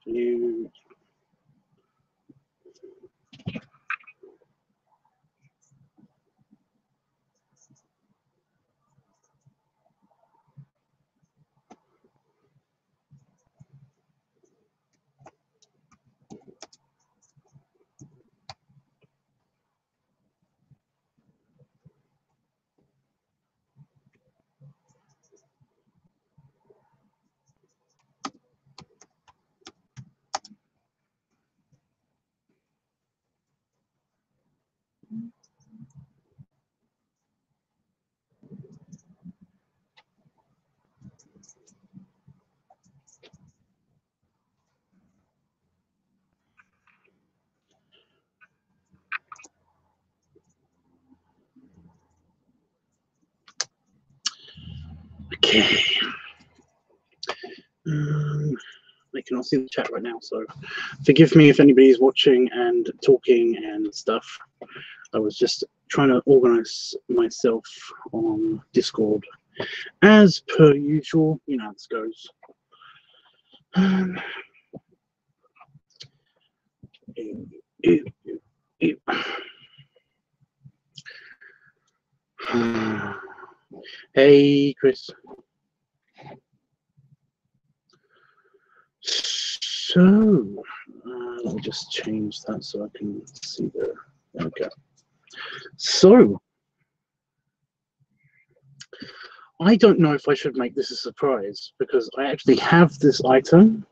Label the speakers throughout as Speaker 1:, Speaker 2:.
Speaker 1: Huge. Okay. I cannot see the chat right now, so forgive me if anybody's watching and talking and stuff. I was just trying to organize myself on Discord. As per usual, you know how this goes. Hey, Chris. So, let me just change that so I can see the. There we go. So, I don't know if I should make this a surprise because I actually have this item.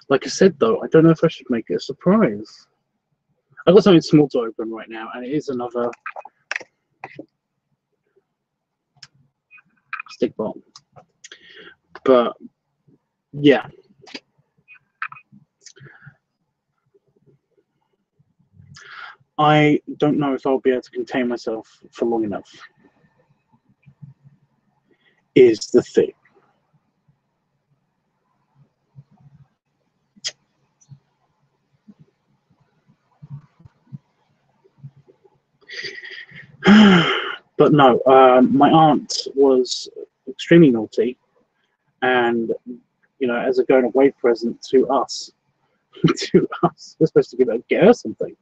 Speaker 1: Like I said, though, I don't know if I should make it a surprise. I've got something small to open right now, and it is another stick bomb. But yeah, I don't know if I'll be able to contain myself for long enough. Is the thing. But no, my aunt was extremely naughty, and you know, as a going away present to us, we're supposed to get her something.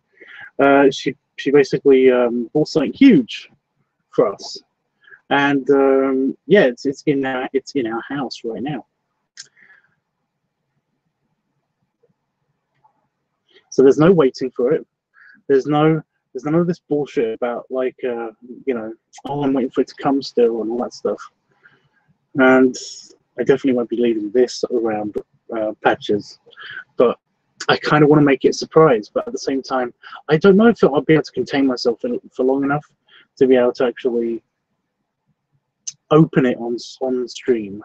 Speaker 1: She basically bought something huge for us, and yeah, it's in our house right now. So there's no waiting for it. There's none of this bullshit about like you know, oh, I'm waiting for it to come still and all that stuff. And I definitely won't be leaving this around Patches, but I kind of want to make it a surprise. But at the same time, I don't know if I'll be able to contain myself for long enough to be able to actually open it on stream.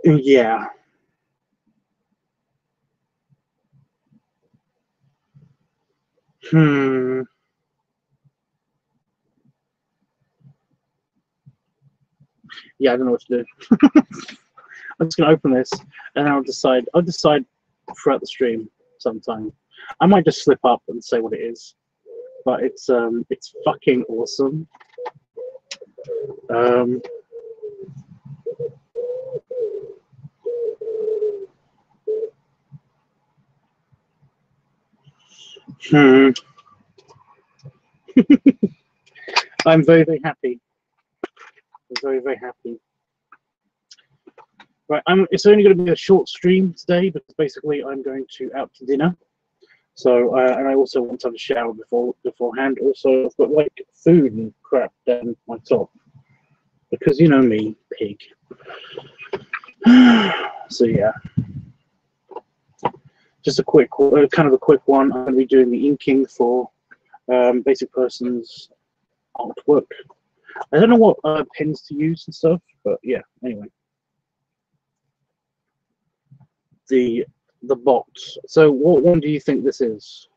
Speaker 1: Yeah. Yeah, I don't know what to do. I'm just gonna open this and I'll decide throughout the stream sometime. I might just slip up and say what it is, but it's fucking awesome. I'm very, very happy. I'm very, very happy. Right, it's only going to be a short stream today because basically I'm going out to dinner. So, and I also want to have a shower beforehand. Also, I've got like food and crap down my top because you know me, pig. So yeah, just a quick, kind of a quick one. I'm going to be doing the inking for Basic Person's artwork. I don't know what pens to use and stuff, but yeah. Anyway, the box. So, what one do you think this is?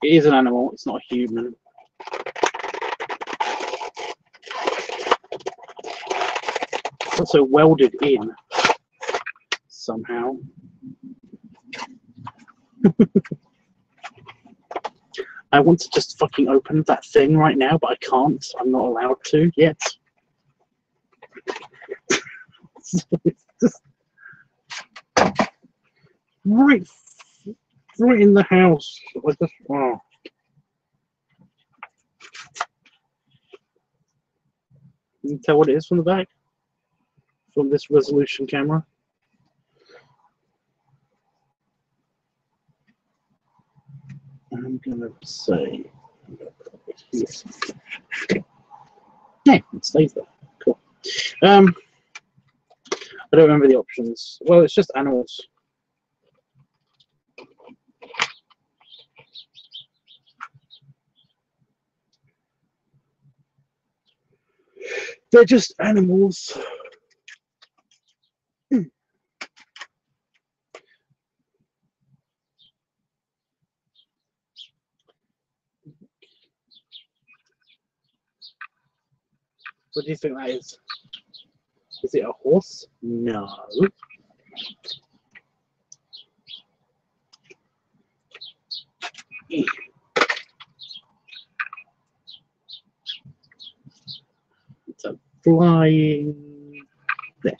Speaker 1: It is an animal, it's not a human. It's also welded in somehow. I want to just fucking open that thing right now, but I can't. I'm not allowed to yet. It's just right in the house. I just, oh. You can tell what it is from the back, from this resolution camera. I'm gonna say, yes. Yeah, it stays there. Cool. I don't remember the options. Well, it's just animals. They're just animals. What do you think that is? Is it a horse? No. It's a flying. There.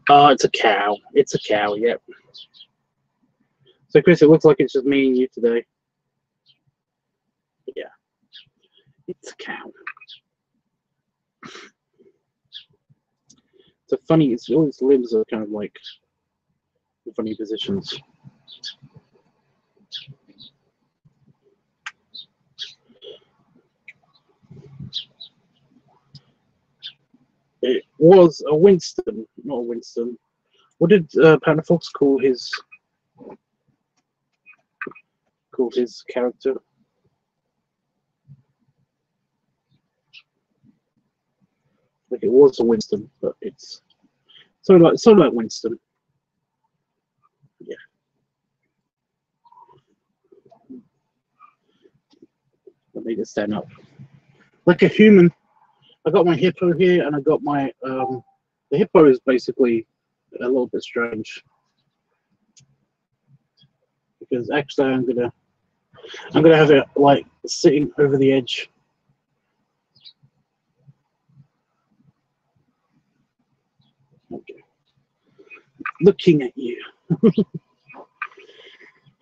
Speaker 1: Oh, it's a cow. It's a cow, yep. So, Chris, it looks like it's just me and you today. Yeah. It's a cow. It's a funny, all its limbs are kind of like in funny positions. It was a Winston, not a Winston. What did Panda Fox call his character? Like it was a Winston, but it's sort of like Winston. Yeah. I made it stand up like a human. I got my hippo here, and I got my the hippo is basically a little bit strange because actually I'm gonna have it like sitting over the edge. Okay. Looking at you.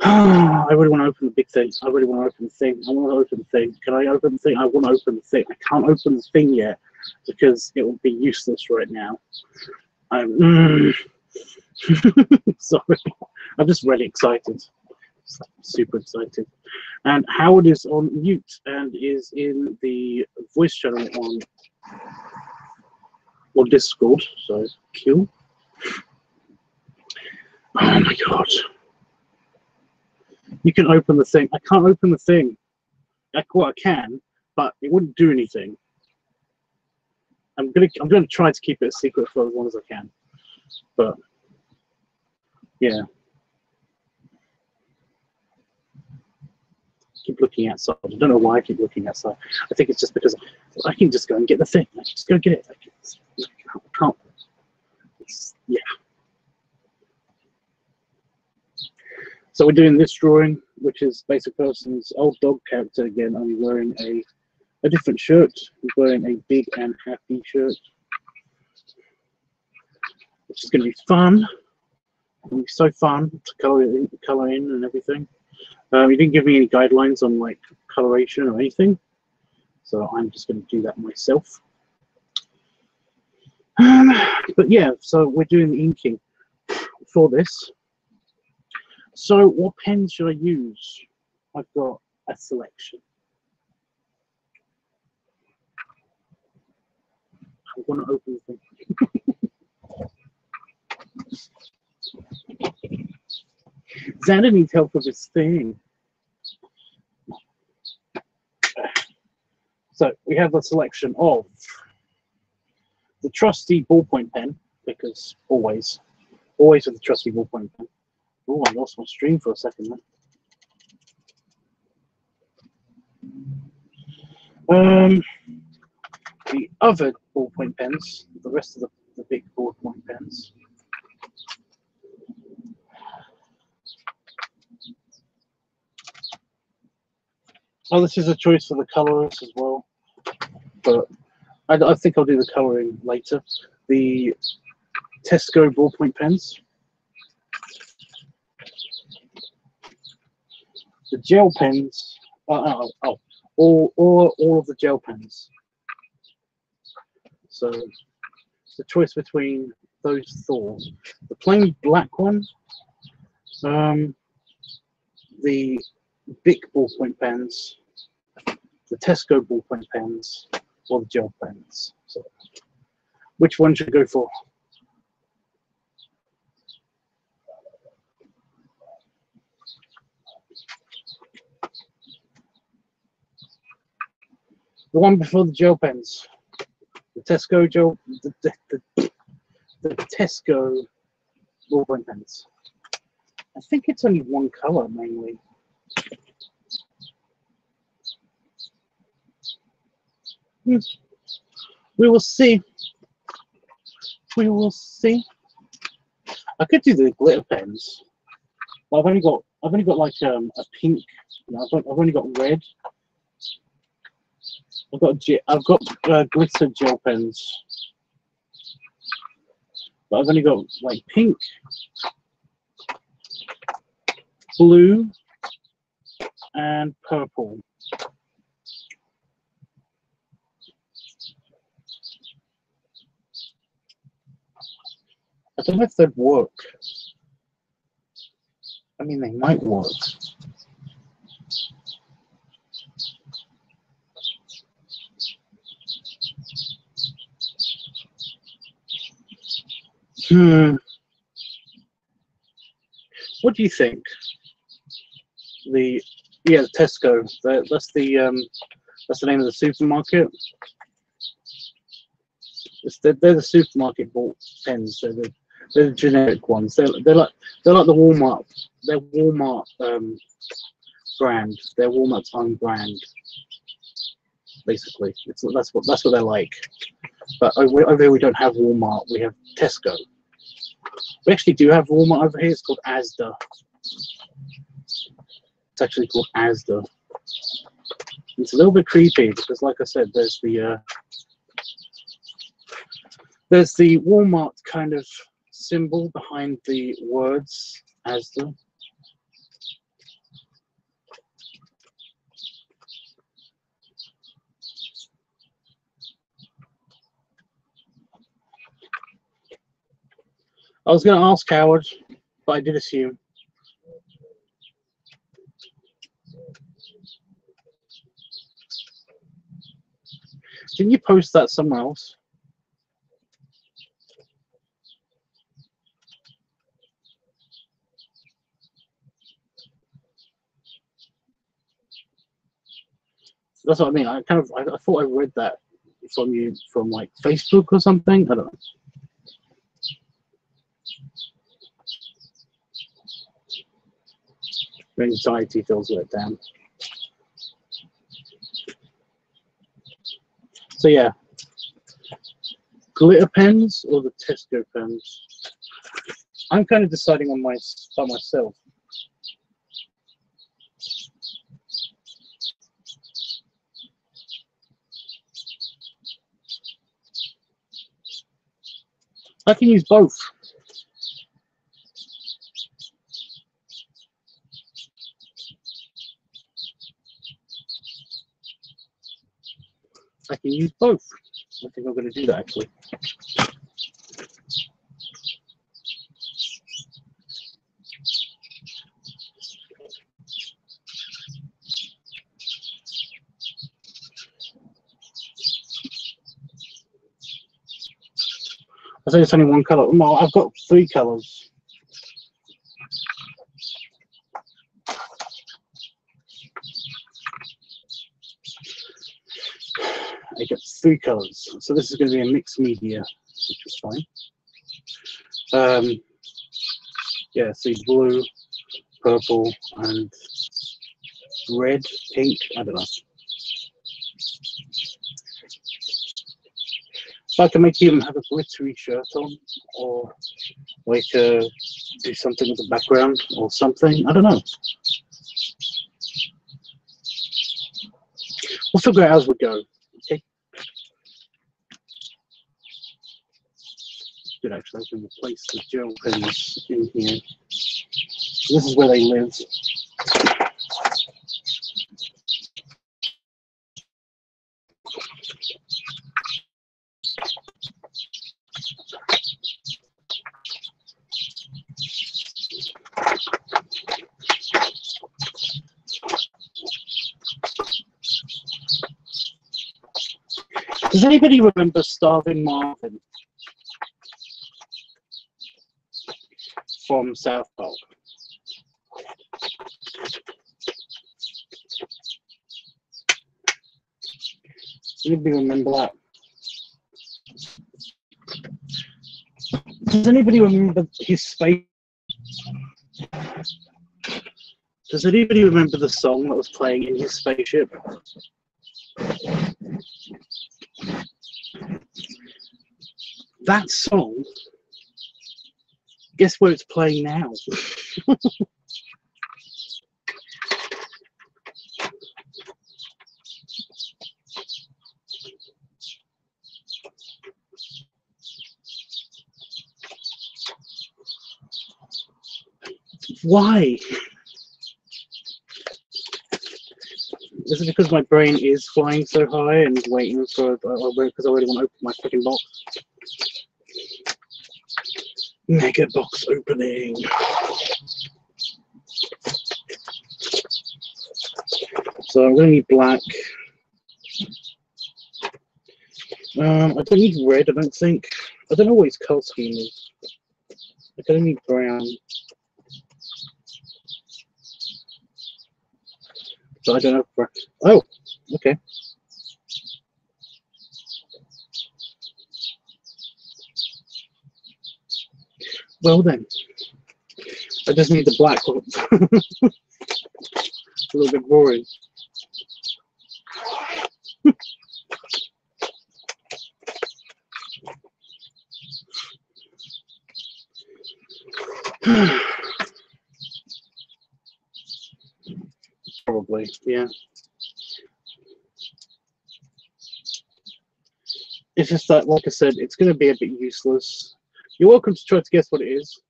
Speaker 1: I really want to open the big thing. I really want to open the thing. I want to open the thing. Can I open the thing? I want to open the thing. I can't open the thing yet because it will be useless right now. I'm sorry. I'm just really excited. Super excited. And Howard is on mute and is in the voice channel on Discord. So cool. Oh my god. You can open the thing. I can't open the thing. Well, I can, but it wouldn't do anything. I'm gonna try to keep it a secret for as long as I can. But yeah. Keep looking outside. I don't know why I keep looking outside. I think it's just because I can just go and get the thing. I can just go get it. I can't. Yeah. So we're doing this drawing, which is Basic Person's old dog character again, only wearing a different shirt. He's wearing a big and happy shirt, which is going to be fun. It's going to be so fun to color in and everything. He didn't give me any guidelines on like coloration or anything, so I'm just going to do that myself. But yeah, so we're doing the inking for this. So what pens should I use? I've got a selection. I want to open the thing. Xander needs help with this thing. So we have a selection of the trusty ballpoint pen, because always with the trusty ballpoint pen. Oh, I lost my stream for a second then. The other ballpoint pens, the rest of the big ballpoint pens. Oh, this is a choice for the colorist as well, but I think I'll do the coloring later. The Tesco ballpoint pens. The gel pens. All of the gel pens. So the choice between those four: the plain black one, the big ballpoint pens, the Tesco ballpoint pens, or the gel pens. So which one should I go for? The one before the gel pens. The Tesco gel, the Tesco ballpoint pens. I think it's only one color mainly. We will see. We will see. I could do the glitter pens. But I've only got like a pink. You know, I've only got red. I've got glitter gel pens, but I've only got like pink, blue, and purple. I don't know if they'd work. I mean, they might work. What do you think? The Tesco. That's the name of the supermarket. They're the supermarket bought pens. So they're the generic ones. They're like the Walmart. They're Walmart brand. They're Walmart's own brand. Basically, that's what they're like. But over here we don't have Walmart. We have Tesco. We actually do have Walmart over here. It's called Asda. It's actually called Asda. It's a little bit creepy because, like I said, there's the Walmart kind of symbol behind the words Asda. I was going to ask Howard, but I did assume. Didn't you post that somewhere else? That's what I mean. I thought I read that from you from like Facebook or something. I don't know. Anxiety feels let down. So yeah, glitter pens or the Tesco pens? I'm kind of deciding on by myself. I can use both. I can use both. I think I'm going to do that actually. I say it's only one color. No, I've got 3 colors. I get 3 colors. So this is going to be a mixed media, which is fine. Yeah, see blue, purple, and red, pink, I don't know. So I can make him have a glittery shirt on, or like do something with the background or something. I don't know. We'll figure it out as we go. Okay. Good, actually, I can replace the gel pens in here. So this is where they live. Does anybody remember Starving Marvin from South Park? Does anybody remember that? Does anybody remember his space? Does anybody remember the song that was playing in his spaceship? That song, guess where it's playing now? Why? Is it because my brain is flying so high and waiting for, because I already want to open my freaking box? Mega box opening. So I'm going to need black. I don't need red, I don't think. I don't know what his color scheme is. I don't need brown. So I don't know. Oh, okay. Well then, I just need the black one. It's a little bit boring. Probably, yeah. It's just that, like I said, it's going to be a bit useless. You're welcome to try to guess what it is,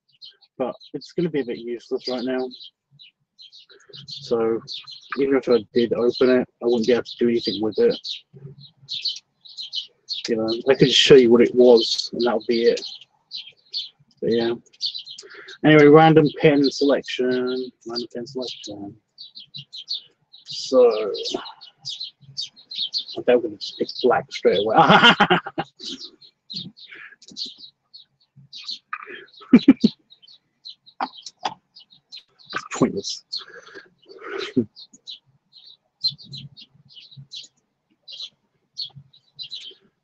Speaker 1: but it's going to be a bit useless right now. So even if I did open it, I wouldn't be able to do anything with it. You know, I could just show you what it was, and that would be it. But yeah. Anyway, random pen selection. Random pen selection. So I bet we're going to pick black straight away. That's pointless.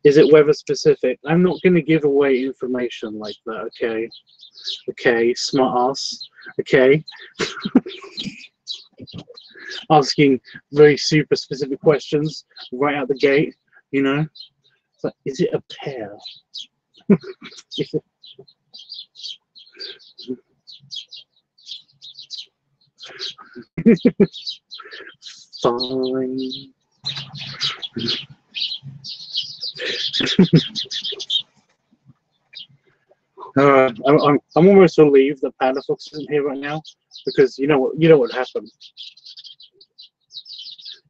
Speaker 1: Is it weather specific? I'm not going to give away information like that, okay? Okay, smart ass. Okay. Asking very super specific questions right out the gate, you know? It's like, is it a pear? Fine. I'm almost relieved that Panafox isn't here right now, because you know what happened.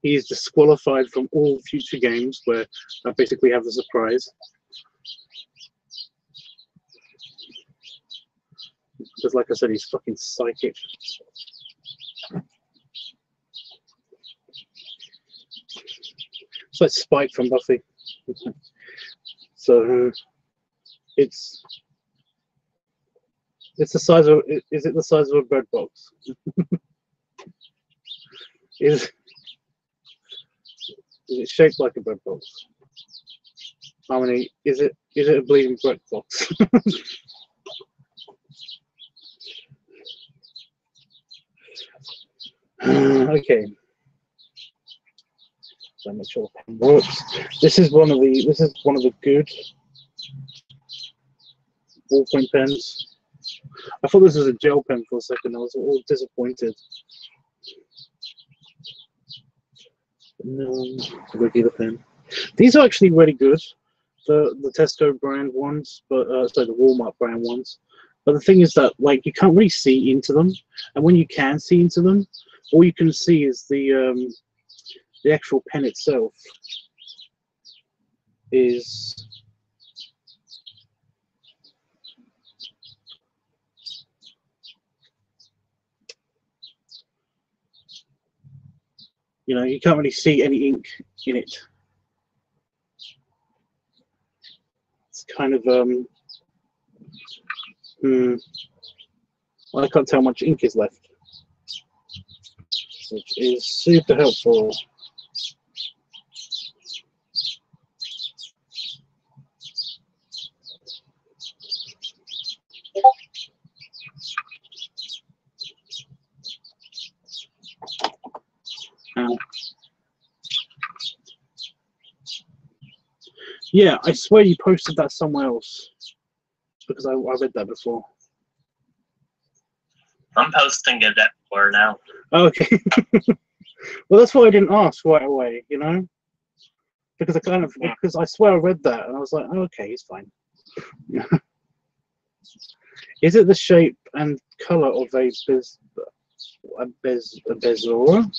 Speaker 1: He is disqualified from all future games where I basically have the surprise. Because like I said, he's fucking psychic. It's like Spike from Buffy. So it's the size of, is it the size of a bread box? Is it shaped like a bread box? Harmony, is it a bleeding brick box? Okay. So make sure the pen works. This is one of the good ballpoint pens. I thought this was a gel pen for a second. I was all disappointed. No, regular pen. These are actually really good. The Tesco brand ones, but sorry, the Walmart brand ones. But the thing is that like you can't really see into them, and when you can see into them, all you can see is the actual pen itself is. You know, you can't really see any ink in it. It's kind of I can't tell how much ink is left, which is super helpful. Yeah, I swear you posted that somewhere else because I read that before.
Speaker 2: I'm posting it for now.
Speaker 1: Okay. Well, that's why I didn't ask right away, you know, because because I swear I read that and I was like, oh, okay, it's fine. Is it the shape and color of a bezora?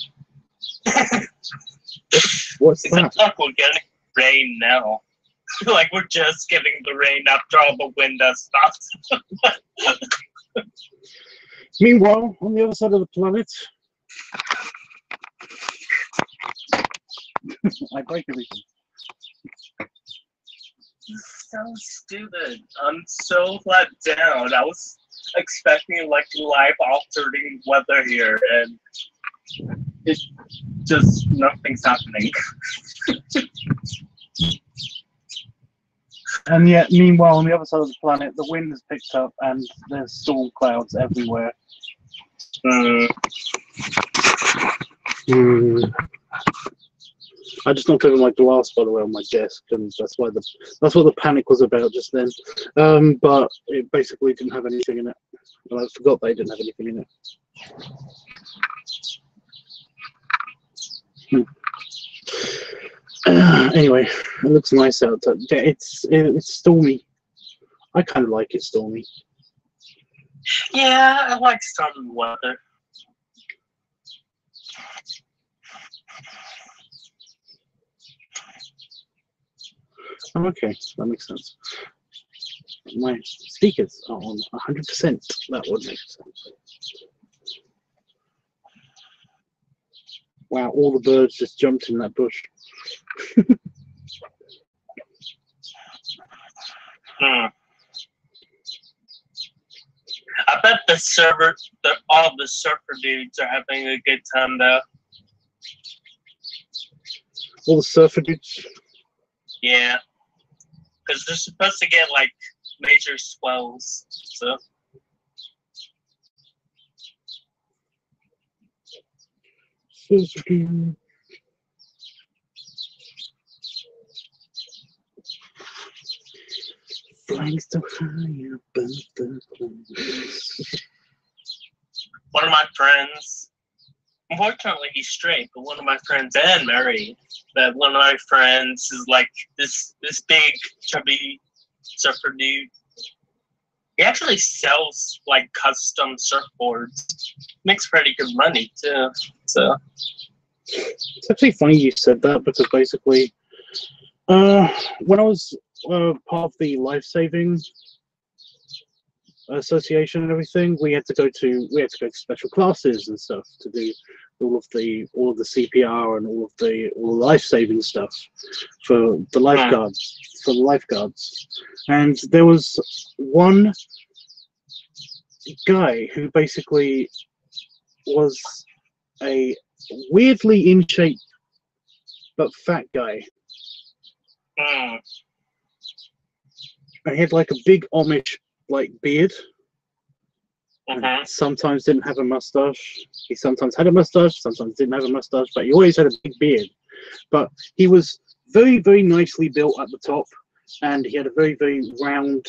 Speaker 1: What's that?
Speaker 2: It's like we're getting rain now. Like we're just getting the rain after all the wind has stopped.
Speaker 1: Meanwhile, on the other side of the planet, I break everything.
Speaker 2: So stupid. I'm so let down. I was expecting like life-altering weather here, and it just nothing's happening.
Speaker 1: And yet, meanwhile, on the other side of the planet, the wind has picked up and there's storm clouds everywhere. I just knocked over my glass, by the way, on my desk, and that's what the panic was about just then. But it basically didn't have anything in it, and I forgot they didn't have anything in it. Anyway, it looks nice out. It's stormy. I kind of like it stormy.
Speaker 2: Yeah, I like stormy weather.
Speaker 1: Okay, that makes sense. My speakers are on 100%. That would make sense. Wow, all the birds just jumped in that bush.
Speaker 2: I bet all the surfer dudes are having a good time though.
Speaker 1: All the surfer dudes?
Speaker 2: Yeah. Because they're supposed to get like major swells, so.
Speaker 1: Flying so high above the clouds.
Speaker 2: One of my friends, unfortunately he's straight, but one of my friends and married. That one of my friends is like this big chubby surfer dude. He actually sells like custom surfboards. Makes pretty good money too. So
Speaker 1: it's actually funny you said that because basically, when I was part of the life-saving association and everything, we had to go to special classes and stuff to do all of the CPR and all the life-saving stuff for the lifeguards. And there was one guy who basically was a weirdly in shape but fat guy. and he had like a big Amish like beard. Sometimes didn't have a mustache. He sometimes had a mustache, sometimes didn't have a mustache, but he always had a big beard. But he was very, very nicely built at the top, and he had a very, very round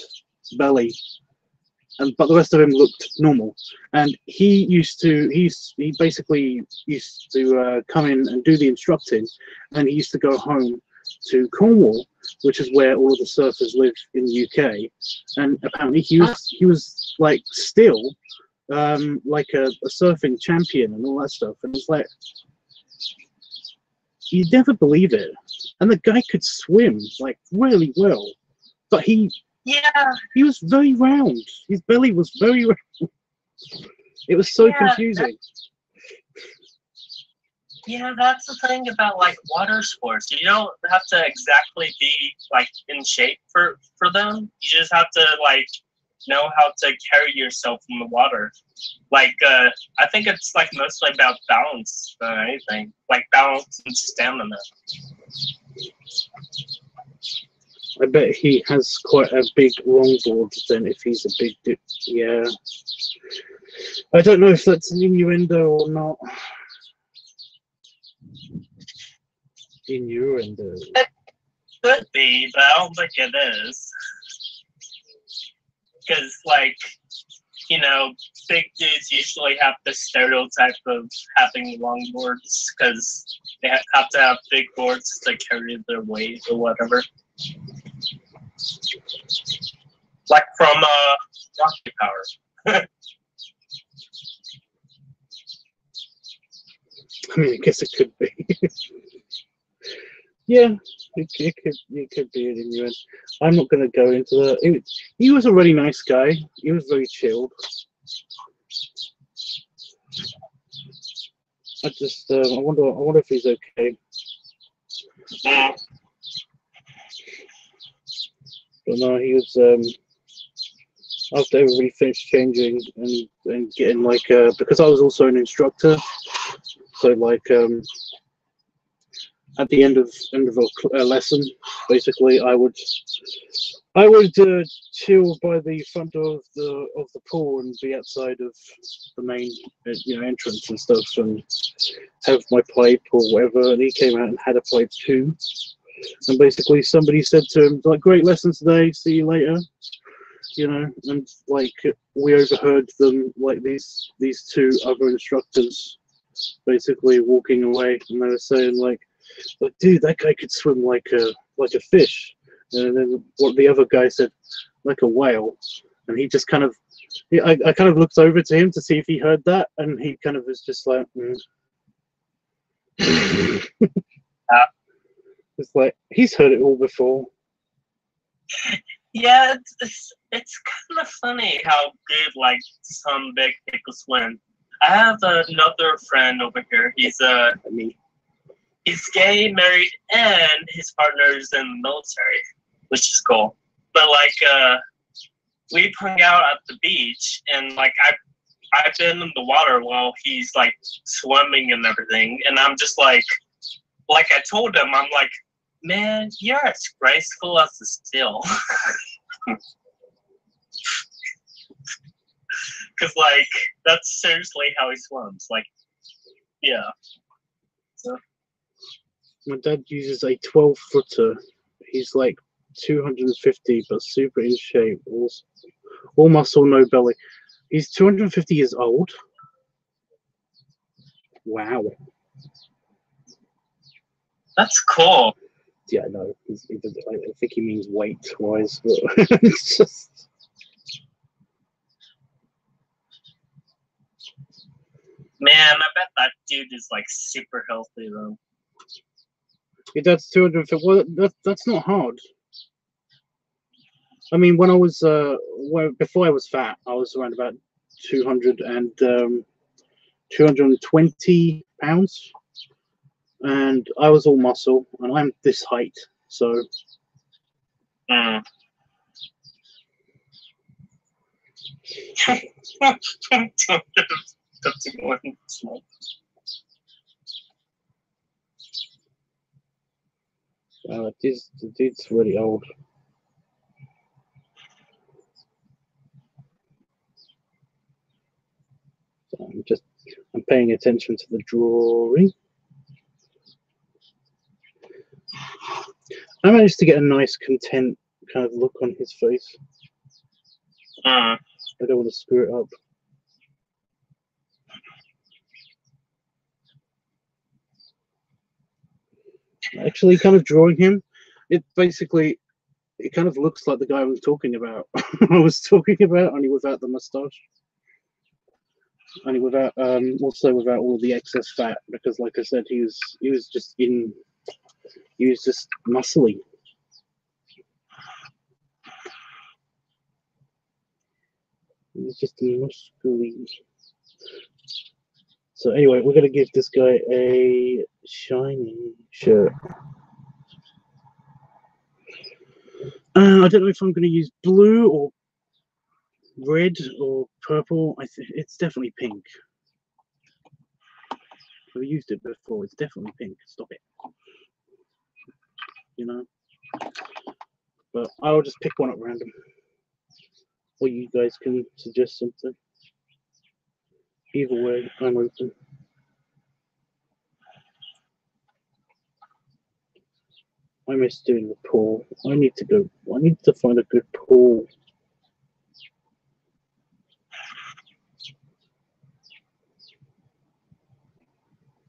Speaker 1: belly. But the rest of him looked normal. And he basically used to come in and do the instructing, and he used to go home to Cornwall, which is where all of the surfers live in the UK. And apparently he was like still like a surfing champion and all that stuff. And it's like, you'd never believe it. And the guy could swim like really well, but he was very round. His belly was very round. It was so confusing.
Speaker 2: Yeah, that's the thing about like water sports. You don't have to exactly be like in shape for them. You just have to like know how to carry yourself in the water. Like I think it's like mostly about balance than anything. Like balance and stamina.
Speaker 1: I bet he has quite a big longboard then if he's a big dude. Yeah. I don't know if that's an innuendo or not. Innuendo.
Speaker 2: It could be, but I don't think it is. Because, like, you know, big dudes usually have the stereotype of having longboards because they have to have big boards to carry their weight or whatever. Like from Rocket Power.
Speaker 1: I mean, I guess it could be. Yeah, it could be an innuendo. I'm not going to go into that. He was a really nice guy. He was very chilled. I just I wonder if he's okay. But no, he was after everybody finished changing and getting like because I was also an instructor, so like at the end of a lesson, basically I would chill by the front door of the pool and be outside of the main entrance and stuff and have my pipe or whatever. And he came out and had a pipe too. And basically somebody said to him like, "Great lesson today. See you later." And like we overheard them, like these two other instructors basically walking away, and they were saying like, "Dude, that guy could swim like a fish." And then what the other guy said, "Like a whale." And he just kind of, I kind of looked over to him to see if he heard that, and he kind of was just like, It's like he's heard it all before.
Speaker 2: Yeah, it's kind of funny how good like some big people swim. I have another friend over here. He's gay, married, and his partner's in the military, which is cool. But like we've hung out at the beach, and like I've been in the water while he's like swimming and everything, and I'm just like I told him, I'm like, "Man, you're as graceful as a still." Because, like, that's seriously how he swims. Like, yeah. So.
Speaker 1: My dad uses a 12-footer. He's like 250, but super in shape. All muscle, no belly. He's 250 years old. Wow.
Speaker 2: That's cool.
Speaker 1: Yeah, I know. I think he means weight-wise, but it's just.
Speaker 2: Man, I bet that dude is like super healthy though.
Speaker 1: Your dad's 250. Well, that's not hard. I mean, when I was before I was fat, I was around about 220 pounds, and I was all muscle, and I'm this height, so. The dude's really old. paying attention to the drawing. I managed to get a nice, content kind of look on his face. I don't want to screw it up. Actually, kind of drawing him, it basically, it kind of looks like the guy I was talking about. Only without the mustache. Only without, also without all the excess fat, because like I said, he was just muscly. He was just muscly. So anyway, we're gonna give this guy a shiny shirt. I don't know if I'm gonna use blue or red or purple. It's definitely pink. I've used it before. It's definitely pink. Stop it. You know. But I'll just pick one at random. Or you guys can suggest something. Either way, I'm open. I miss doing the pool. I need to find a good pool.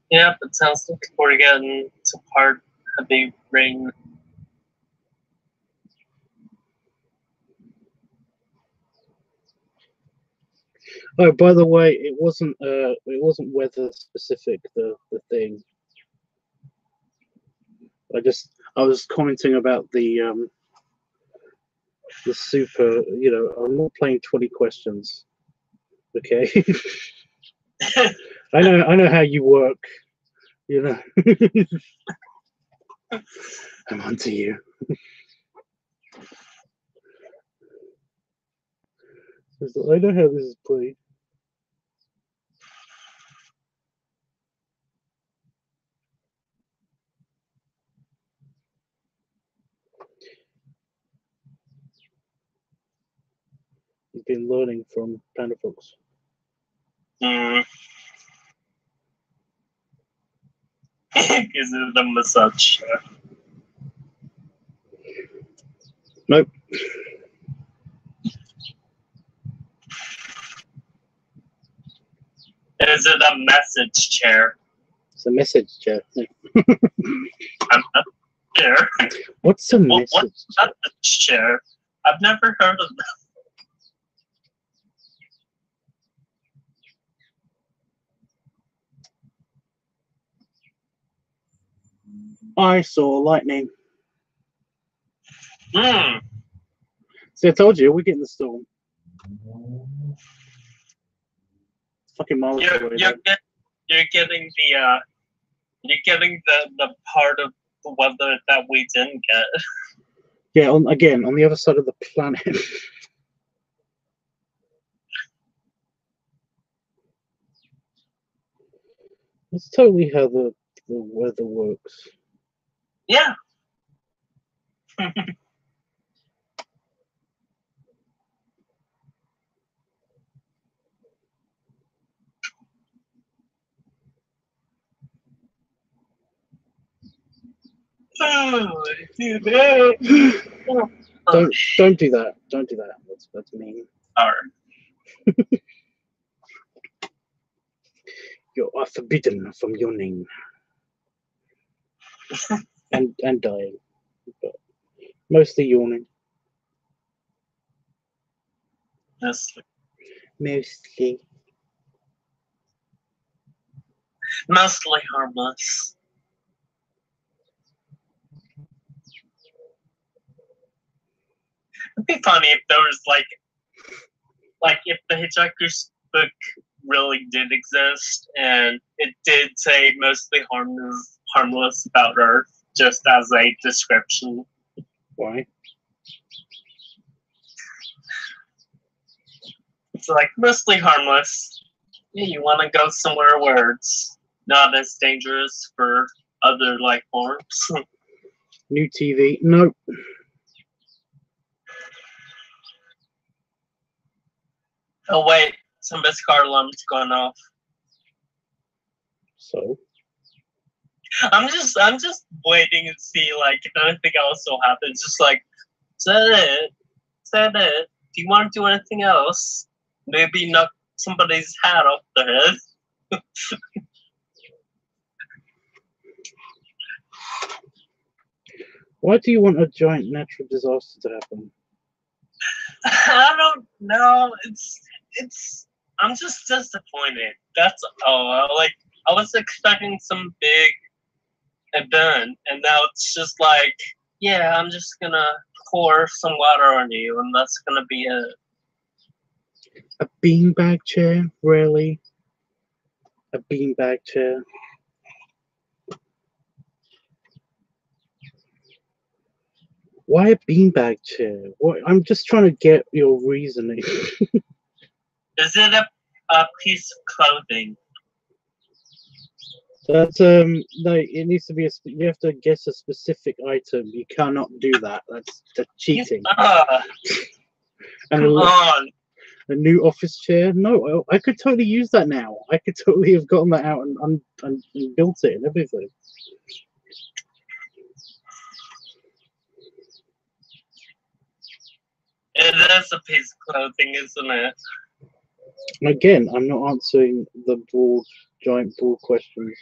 Speaker 2: Yep, it sounds like we're getting to part of the rain.
Speaker 1: Oh, by the way, it wasn't weather specific, the thing. I was commenting about the super, you know, I'm not playing 20 questions. Okay. I know how you work, you know. I'm on to you. I know how this is played. You've been learning from Panda Fox.
Speaker 2: Is it the massage?
Speaker 1: Nope.
Speaker 2: Is it a message chair?
Speaker 1: It's a message chair.
Speaker 2: I'm not sure.
Speaker 1: What's a message
Speaker 2: What's a message chair? I've never heard of that.
Speaker 1: I saw lightning.
Speaker 2: Hmm.
Speaker 1: See, I told you, we're getting the storm. Fucking miles away.
Speaker 2: You're getting the part of the weather that we didn't get.
Speaker 1: Yeah, on the other side of the planet. That's totally how the weather works.
Speaker 2: Yeah.
Speaker 1: Don't do that. Don't do that. That's mean.
Speaker 2: Alright.
Speaker 1: You are forbidden from yawning and dying, but mostly yawning. Mostly.
Speaker 2: Mostly harmless. It'd be funny if there was like if the Hitchhiker's book really did exist and it did say mostly harmless about Earth, just as a description.
Speaker 1: Why?
Speaker 2: It's like mostly harmless. Yeah, you want to go somewhere where it's not as dangerous for other life forms.
Speaker 1: New TV? Nope.
Speaker 2: Oh wait, somebody's car alarm's going off.
Speaker 1: So
Speaker 2: I'm just waiting and see like if anything else will happen. Just like, is that it? Is that it? Do you want to do anything else? Maybe knock somebody's hat off their head.
Speaker 1: why do you want a giant natural disaster to happen?
Speaker 2: I don't know. It's. I'm just disappointed. That's all. Like I was expecting some big event, and now it's just like, yeah, I'm just gonna pour some water on you, and that's gonna be it.
Speaker 1: A beanbag chair? Really? A beanbag chair? Why a beanbag chair? What? I'm just trying to get your reasoning.
Speaker 2: Is it a piece of clothing?
Speaker 1: That's no. It needs to be a. You have to guess a specific item. You cannot do that. That's cheating. And
Speaker 2: Come on.
Speaker 1: a new office chair? No, I could totally use that now. I could totally have gotten that out and built it and everything.
Speaker 2: It is a piece of clothing, isn't it?
Speaker 1: Again, I'm not answering the giant broad questions.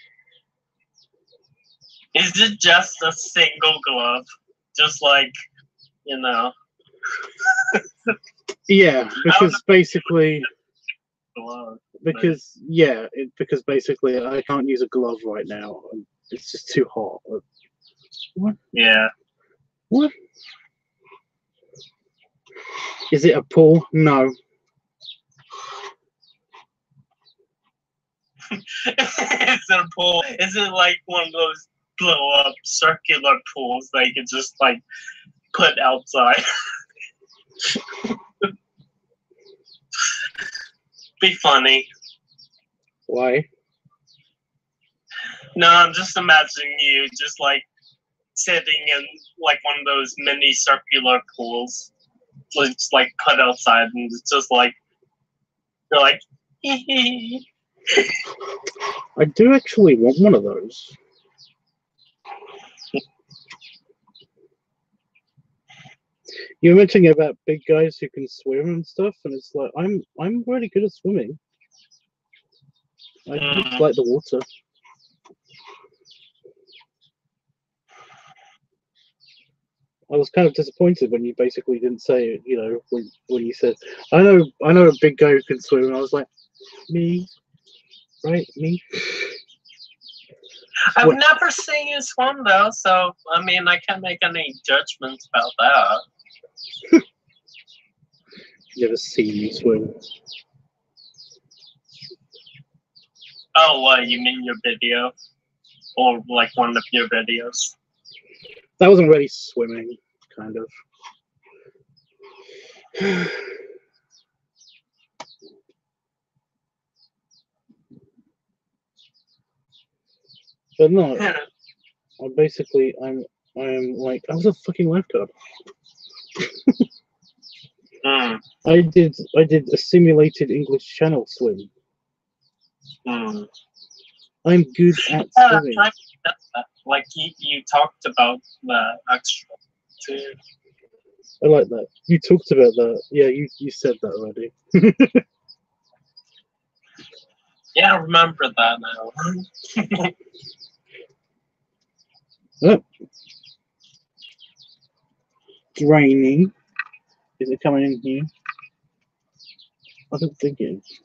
Speaker 2: Is it just a single glove? Just like, you know.
Speaker 1: Yeah, because basically,
Speaker 2: Glove,
Speaker 1: because basically I can't use a glove right now. It's just too hot. What?
Speaker 2: Yeah.
Speaker 1: What? Is it a pull? No.
Speaker 2: Is it a pool? Is it like one of those blow up circular pools that you can just like put outside? Be funny.
Speaker 1: Why?
Speaker 2: No, I'm just imagining you just like sitting in like one of those mini circular pools. It's like put outside and it's just like you're like
Speaker 1: I do actually want one of those. You were mentioning about big guys who can swim and stuff, and it's like I'm really good at swimming. I just like the water. I was kind of disappointed when you basically didn't say it. You know, when you said, I know a big guy who can swim," and I was like, me, right, me.
Speaker 2: I've never seen you swim though, so I mean I can't make any judgments about that.
Speaker 1: You ever seen me swim?
Speaker 2: Oh, what, you mean your video? Or like one of your videos?
Speaker 1: That wasn't really swimming, kind of. But no, I'm like, I was a fucking lifeguard. I did a simulated English Channel swim. I'm good at swimming.
Speaker 2: Like you talked about the extra too.
Speaker 1: I like that. You talked about that. Yeah, you said that already.
Speaker 2: Yeah, I remember that now.
Speaker 1: Oh. It's raining. Is it coming in here? I don't think it is.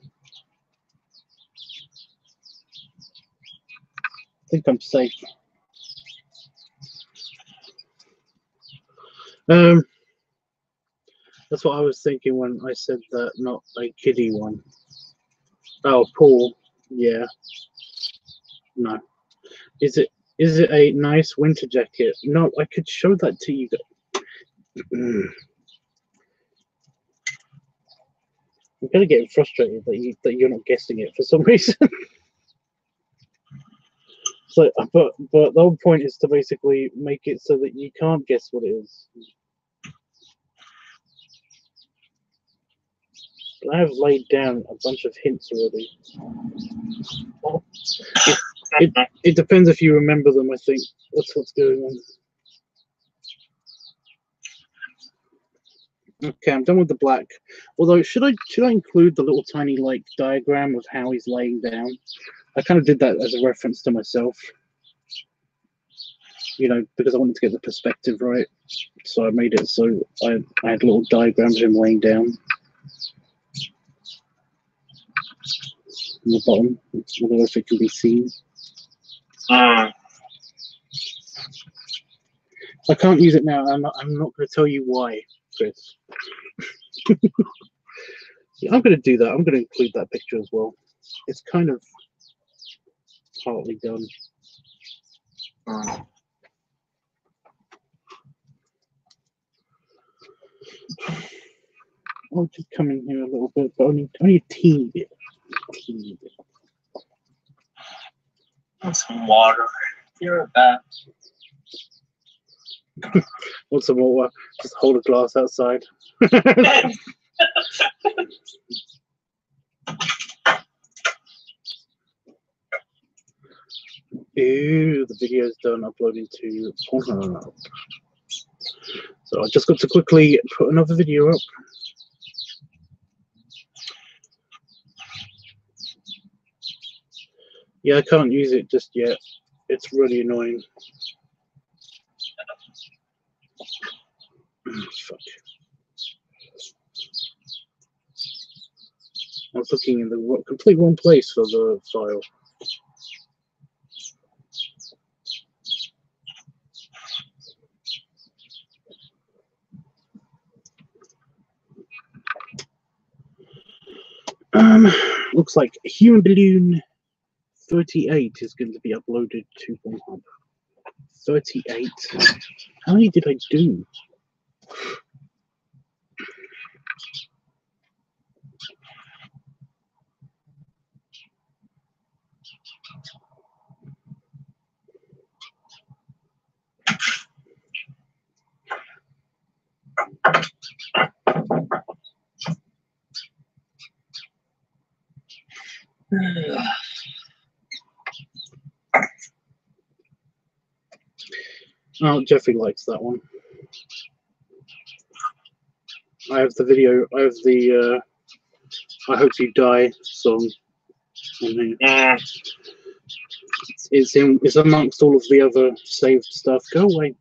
Speaker 1: I think I'm safe. That's what I was thinking when I said that, not a kiddie one. Oh, Paul. Yeah. No. Is it a nice winter jacket? No, I could show that to you. I'm kind of getting frustrated that you're not guessing it for some reason. So, but the whole point is to basically make it so that you can't guess what it is. I have laid down a bunch of hints already. It depends if you remember them. I think that's what's going on. Okay, I'm done with the black. Although, should I include the little tiny like diagram of how he's laying down? I kind of did that as a reference to myself, you know, because I wanted to get the perspective right. So I made it so I had little diagrams of him laying down on the bottom. I don't know if it can be seen. I can't use it now. I'm not going to tell you why, Chris. Yeah, I'm going to do that. I'm going to include that picture as well. It's kind of partly done. I'll just come in here a little bit, but only a teeny bit. Teeny bit.
Speaker 2: Want some water. You're back.
Speaker 1: Want some water? Just hold a glass outside. Ew, the video's done uploading to Pornhub. So I just got to quickly put another video up. Yeah, I can't use it just yet. It's really annoying. Fuck. I was looking in the complete wrong place for the file. Looks like Human Balloon 38 is going to be uploaded to Pornhub. 38. How many did I do? Oh, Jeffrey likes that one. I have the video. I have the "I Hope You Die" song. It's amongst all of the other saved stuff. Go away.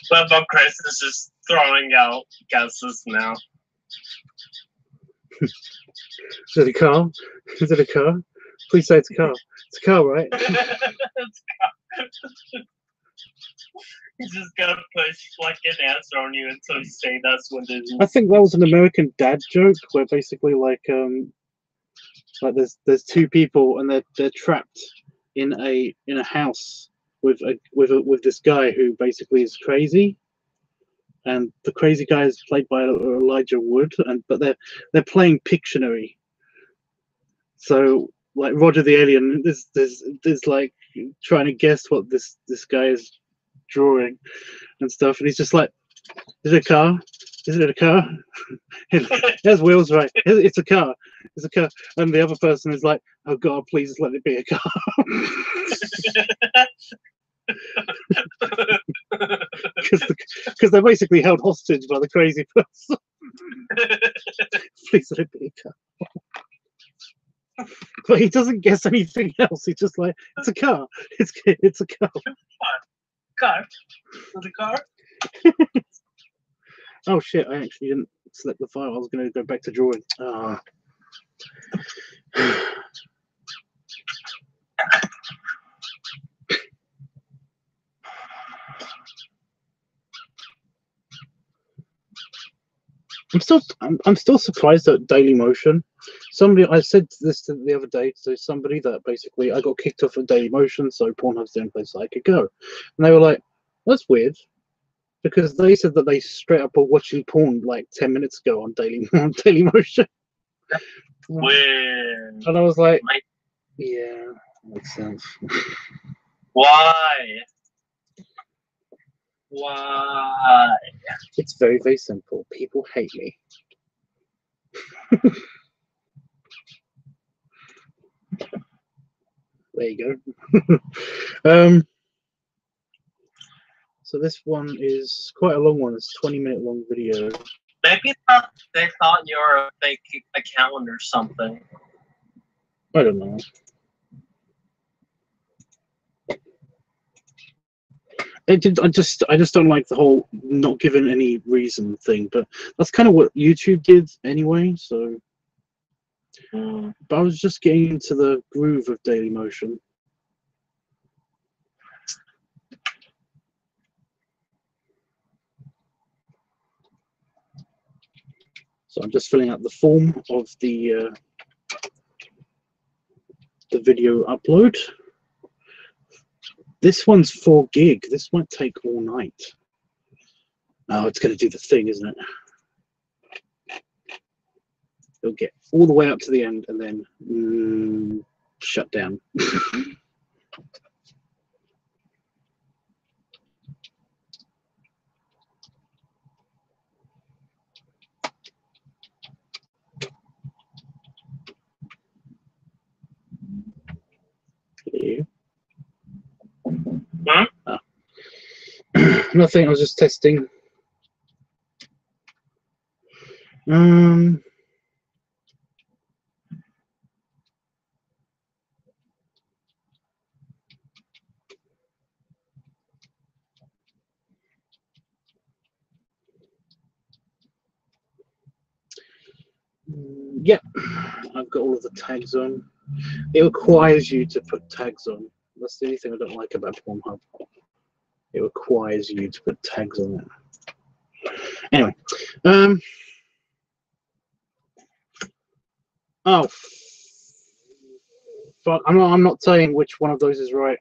Speaker 2: What about Chris is just throwing out guesses now?
Speaker 1: Is it a car? Is it a car? Please say it's a car. It's a car, right?
Speaker 2: It's a car. He's just gonna push like an answer on you until you say that's what it is.
Speaker 1: I think that was an American Dad joke where basically like there's two people and they're trapped in a house with this guy who basically is crazy, and the crazy guy is played by Elijah Wood, but they're playing Pictionary. So like Roger the Alien, there's like trying to guess what this guy is drawing and stuff, and he's just like, is it a car? Is it a car? It has wheels, right? It's a car. It's a car. And the other person is like, oh God, please let it be a car. Because they're basically held hostage by the crazy person. Please let it be a car. But he doesn't guess anything else. He's just like, it's a car. It's a car.
Speaker 2: Car. Is it a car?
Speaker 1: Oh shit! I actually didn't select the file. I was going to go back to drawing. Ah. I'm still surprised at Dailymotion. I said this the other day to somebody that basically I got kicked off of Dailymotion, so Pornhub's the only place I could go, and they were like, "That's weird," because they said that they straight up were watching porn like 10 minutes ago on Dailymotion.
Speaker 2: Weird.
Speaker 1: And I was like, yeah, makes sense.
Speaker 2: Why? Why?
Speaker 1: It's very, very simple. People hate me. There you go. So this one is quite a long one. It's a 20-minute long video.
Speaker 2: Maybe they thought you were a fake account or something.
Speaker 1: I don't know. I just don't like the whole not giving any reason thing, but that's kind of what YouTube did anyway. So, but I was just getting into the groove of Daily Motion. So I'm just filling out the form of the video upload. This one's 4 gig. This might take all night. Oh, it's going to do the thing, isn't it? It'll get all the way up to the end and then shut down.
Speaker 2: Huh?
Speaker 1: Oh. Nothing, I was just testing. Yep, I've got all of the tags on. It requires you to put tags on. That's the only thing I don't like about Pornhub. It requires you to put tags on it. Anyway, oh, fuck! I'm not saying which one of those is right.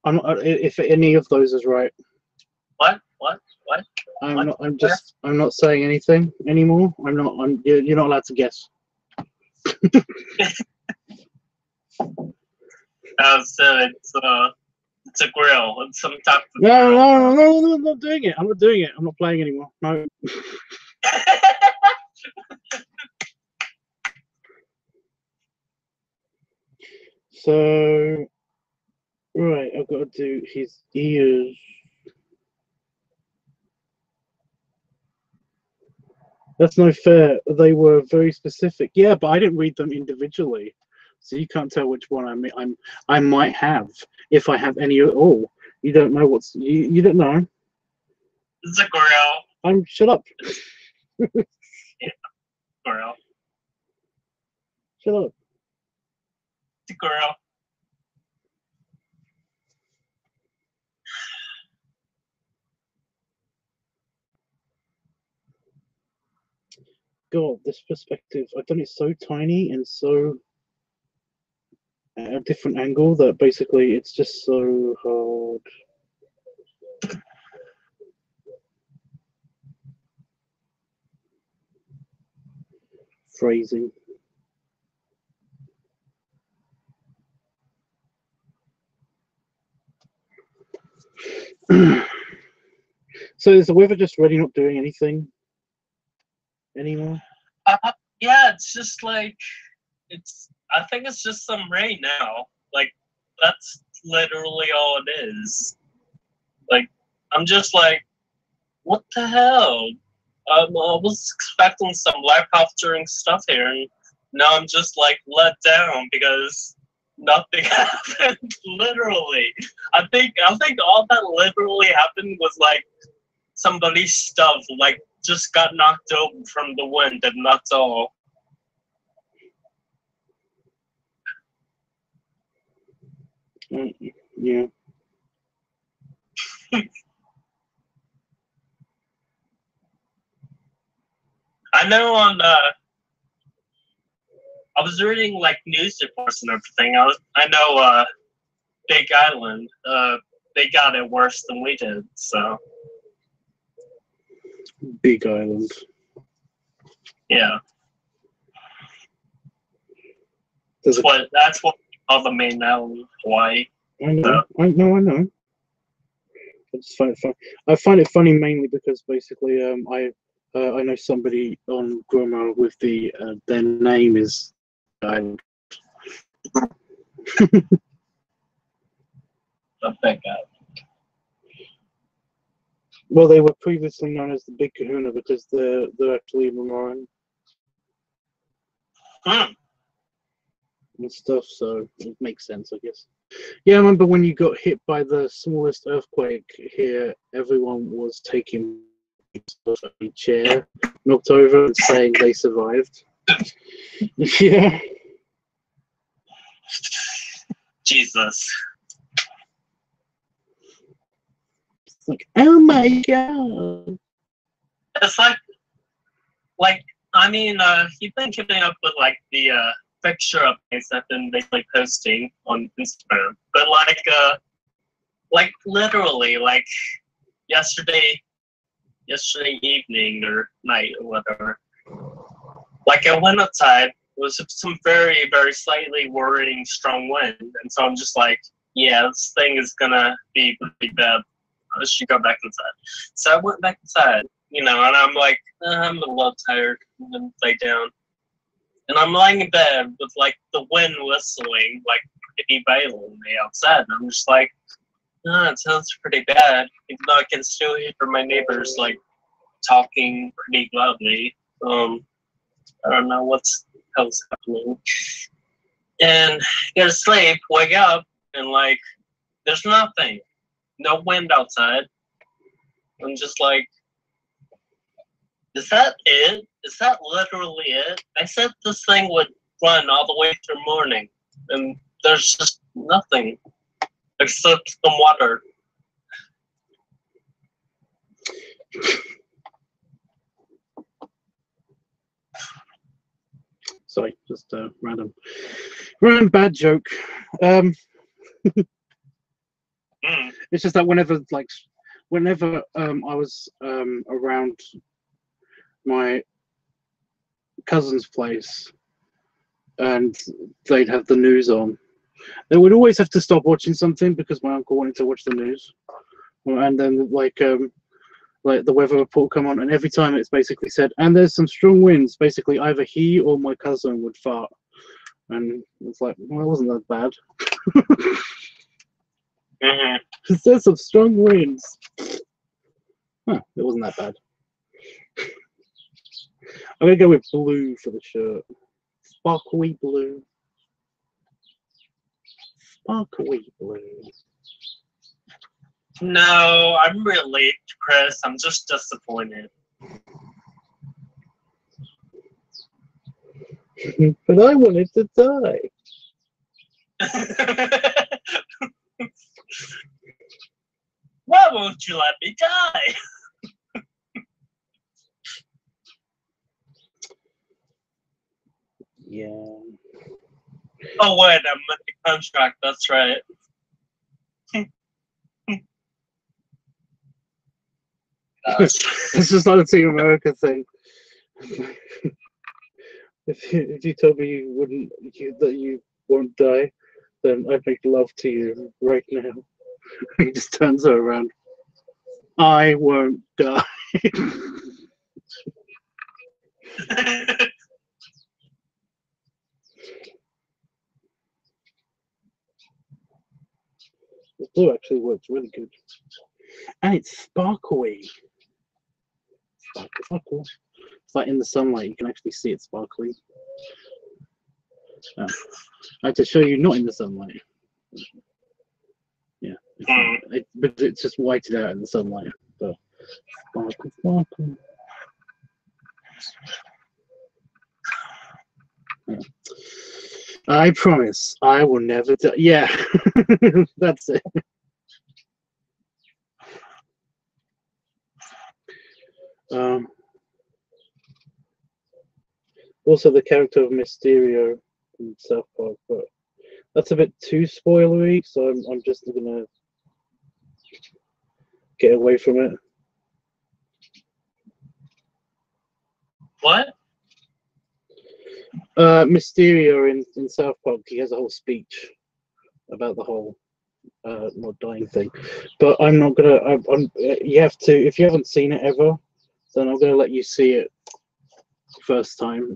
Speaker 1: I'm not. If any of those is right.
Speaker 2: What?
Speaker 1: I'm not saying anything anymore. You're not allowed to guess.
Speaker 2: It's a grill. It's some type of
Speaker 1: No, I'm not doing it. I'm not doing it. I'm not playing anymore. No. So, right, I've got to do his ears. That's no fair. They were very specific. Yeah, but I didn't read them individually, so you can't tell which one I might have, if I have any at all. You don't know what's you don't know.
Speaker 2: It's a grill.
Speaker 1: Shut up.
Speaker 2: Yeah, grill.
Speaker 1: Shut up.
Speaker 2: It's a grill.
Speaker 1: God, this perspective, I've done it so tiny and so at a different angle that basically it's just so hard. Phrasing. So is the weather just really not doing anything anymore?
Speaker 2: Yeah, it's just like I think it's just some rain now. Like that's literally all it is. Like I'm just like, what the hell? I was expecting some life-altering stuff here, and now I'm just like let down because nothing happened. Literally, I think all that literally happened was like somebody's stuff like just got knocked over from the wind, and that's all.
Speaker 1: Yeah.
Speaker 2: I know I was reading like news reports and everything. I know Big Island, they got it worse than we did. So
Speaker 1: Big Island.
Speaker 2: yeah,
Speaker 1: That's
Speaker 2: what we call the main island, Hawaii.
Speaker 1: I know. I know. I just find it fun. I find it funny mainly because basically, I know somebody on Groma with their name is Island.
Speaker 2: a big guy.
Speaker 1: Well, they were previously known as the Big Kahuna because they're actually Mamoran and stuff, so it makes sense, I guess. Yeah, I remember when you got hit by the smallest earthquake here, everyone was taking a chair, knocked over, and saying they survived. Yeah.
Speaker 2: Jesus.
Speaker 1: It's like, oh my god.
Speaker 2: It's like I mean, you've been keeping up with like the picture updates I've been basically posting on Instagram, but like literally, like yesterday evening or night or whatever. Like I went outside. It was some very, very slightly worrying strong wind, and so I'm just like, yeah, this thing is gonna be pretty bad. I should go back inside. So I went back inside, you know, and I'm like, I'm a little tired. I'm gonna lay down, and I'm lying in bed with like the wind whistling, like pretty violently outside, and I'm just like, it sounds pretty bad, even though I can still hear my neighbors like talking pretty loudly. I don't know what's else happening. And go to sleep, wake up, and like, there's nothing. No wind outside. I'm just like, is that it? Is that literally it? I said this thing would run all the way through morning, and there's just nothing except some water.
Speaker 1: Sorry, just a random bad joke. It's just that whenever I was around my cousin's place and they'd have the news on, they would always have to stop watching something because my uncle wanted to watch the news, and then like the weather report come on, and every time it's basically said, and there's some strong winds. Basically, either he or my cousin would fart, and it's like, well, it wasn't that bad. There's some strong winds. Huh, it wasn't that bad. I'm gonna go with blue for the shirt. Sparkly blue. Sparkly blue.
Speaker 2: No, I'm relieved, Chris. I'm just disappointed.
Speaker 1: But I wanted to die.
Speaker 2: Why won't you let me die?
Speaker 1: Yeah.
Speaker 2: Oh wait, I'm with the contract. That's right.
Speaker 1: It's just not a Team America thing. If you told me that you won't die, then I'd make love to you right now. He just turns her around. I won't die. The blue actually works really good. And it's sparkly. Sparkle. It's like in the sunlight, you can actually see it sparkly. I have to show you not in the sunlight. Yeah. But it's just whited out in the sunlight. So, sparkle. Yeah. I promise I will never die. Yeah, that's it. Also, the character of Mysterio in South Park, but that's a bit too spoilery, so I'm just gonna get away from it.
Speaker 2: What?
Speaker 1: Mysterio in South Park, he has a whole speech about the whole not dying thing, but I'm not gonna. You have to, if you haven't seen it ever, then I'm gonna let you see it first time.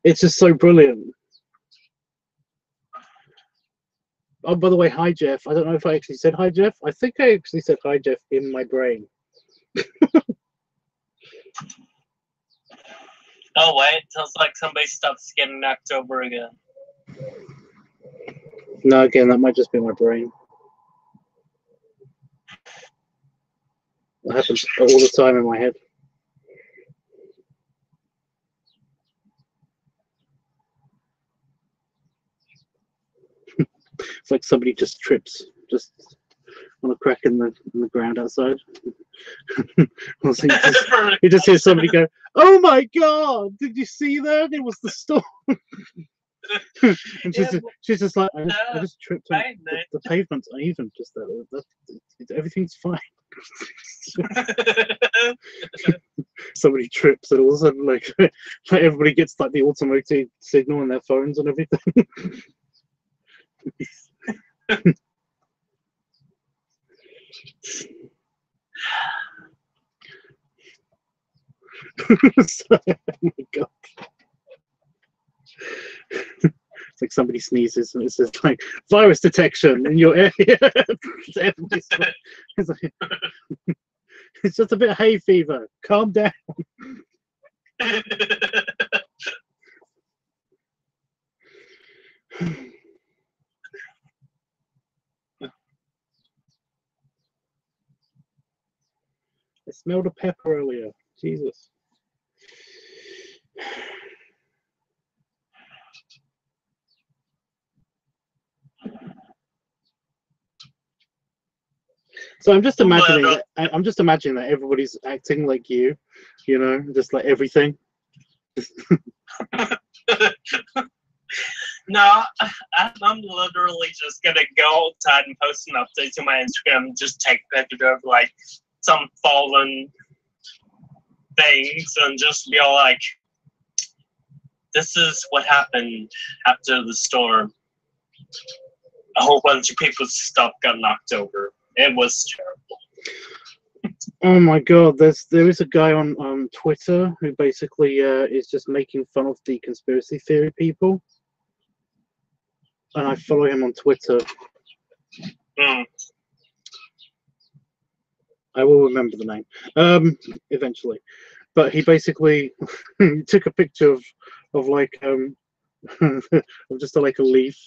Speaker 1: It's just so brilliant. Oh, by the way, hi Jeff. I don't know if I actually said hi Jeff. I think I actually said hi Jeff in my brain.
Speaker 2: Oh wait, sounds like somebody's stuff's getting knocked over again.
Speaker 1: No, again, that might just be my brain. That happens all the time in my head. It's like somebody just trips, just on a crack in the ground outside. Or so you just hear somebody go, "Oh my God! Did you see that? It was the storm." And she's just like, I just tripped on the pavement's uneven. Just that everything's fine. Somebody trips and all of a sudden, like everybody gets like the automotive signal on their phones and everything. Oh my God. It's like somebody sneezes and it says like virus detection in your area. It's just a bit of hay fever. Calm down. I smelled a pepper earlier. Jesus. So I'm just imagining that everybody's acting like you know, just like everything.
Speaker 2: No, I'm literally just gonna go outside and post an update to my Instagram and just take pictures of like some fallen things and just be all like, this is what happened after the storm. A whole bunch of people's stuff got knocked over. It was terrible.
Speaker 1: Oh my God, there is a guy on Twitter who basically is just making fun of the conspiracy theory people, and I follow him on Twitter. I will remember the name eventually, but he basically took a picture of like of just like a leaf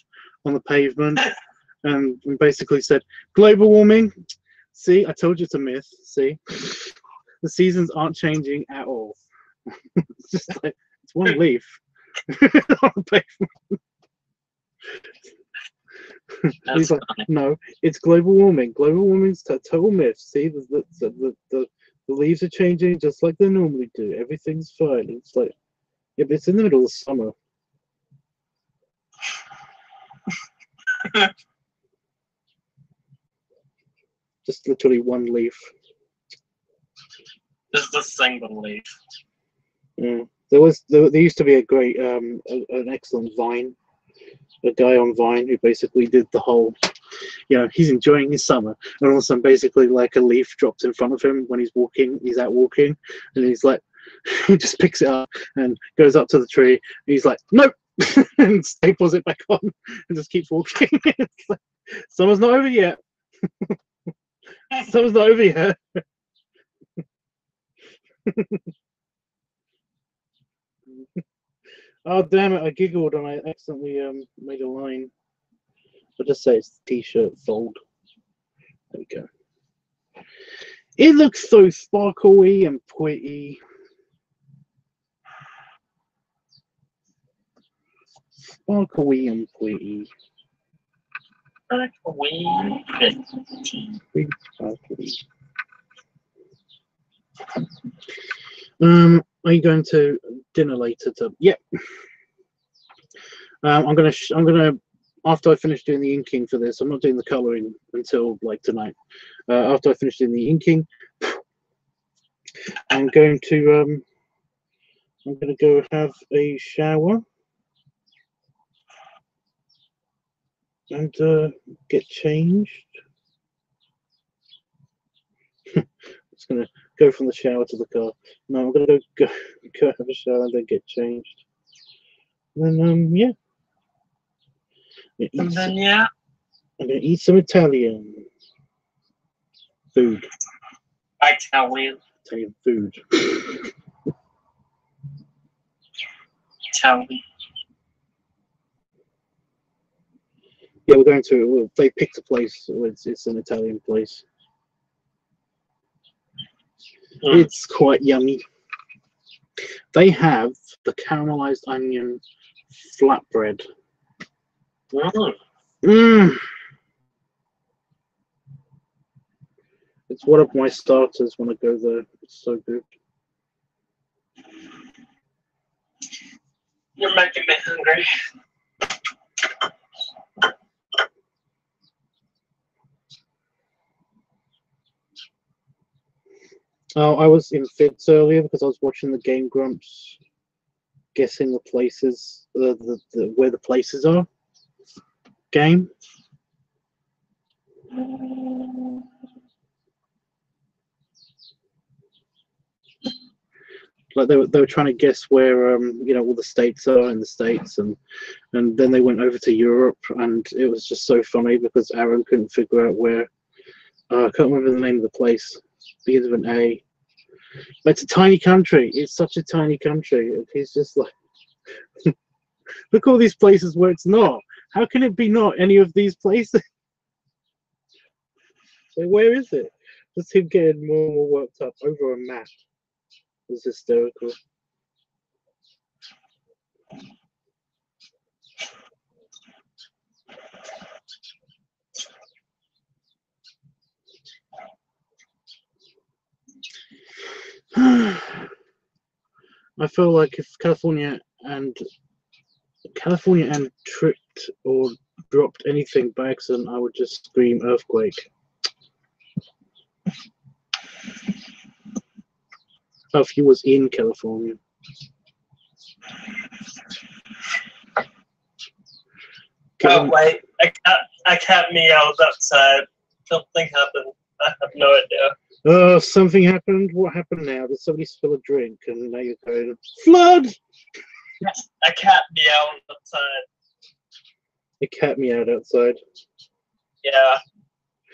Speaker 1: on the pavement, and basically said, "Global warming. See, I told you it's a myth. See, the seasons aren't changing at all." It's just like it's one leaf on the pavement. He's like, "No, it's global warming. Global warming's a total myth. See, the leaves are changing just like they normally do. Everything's fine." It's like, yeah, but it's in the middle of summer. Just literally one leaf.
Speaker 2: Just a single leaf.
Speaker 1: Yeah. There used to be a great an excellent Vine, a guy on Vine who basically did the whole, you know, he's enjoying his summer, and all of a sudden basically like a leaf drops in front of him when he's out walking, and he's like, he just picks it up and goes up to the tree, and he's like, nope, and staples it back on and just keeps walking. It's like, summer's not over yet. Summer's not over yet. Oh damn it! I giggled and I accidentally made a line. I'll just say it's t-shirt fold. There we go. It looks so sparkly and pretty. Sparkly and pretty. Sparkly. Are you going to dinner later? Yep. I'm gonna after I finish doing the inking for this. I'm not doing the coloring until like tonight. After I finish doing the inking, I'm going to go have a shower and get changed. Just gonna go from the shower to the car. No, I'm gonna go have a shower and then get changed. And then yeah.
Speaker 2: And then yeah.
Speaker 1: I'm gonna eat some Italian food.
Speaker 2: Italian.
Speaker 1: Italian food.
Speaker 2: Italian.
Speaker 1: Yeah, we're going to. They picked a place. It's an Italian place. It's quite yummy. They have the caramelized onion flatbread. It's one of my starters when I go there. It's so good.
Speaker 2: You're making me hungry.
Speaker 1: Oh, I was in fits earlier because I was watching the Game Grumps, guessing the places, where the places are. Game. Like they were trying to guess where you know, all the states are in the States, and then they went over to Europe, and it was just so funny because Aaron couldn't figure out where. I can't remember the name of the place. Begins with an A. But it's a tiny country. It's such a tiny country. And he's just like, look all these places where it's not. How can it be not any of these places? So where is it? Just him getting more and more worked up over a map. It was hysterical. I feel like if California and tripped or dropped anything by accident, I would just scream earthquake. Oh, if he was in California.
Speaker 2: Oh wait, a cat meowed outside. Something happened. I have no idea.
Speaker 1: Oh, something happened? What happened now? Did somebody spill a drink and now you're going, flood?
Speaker 2: A cat meowed outside.
Speaker 1: A cat meowed outside.
Speaker 2: Yeah.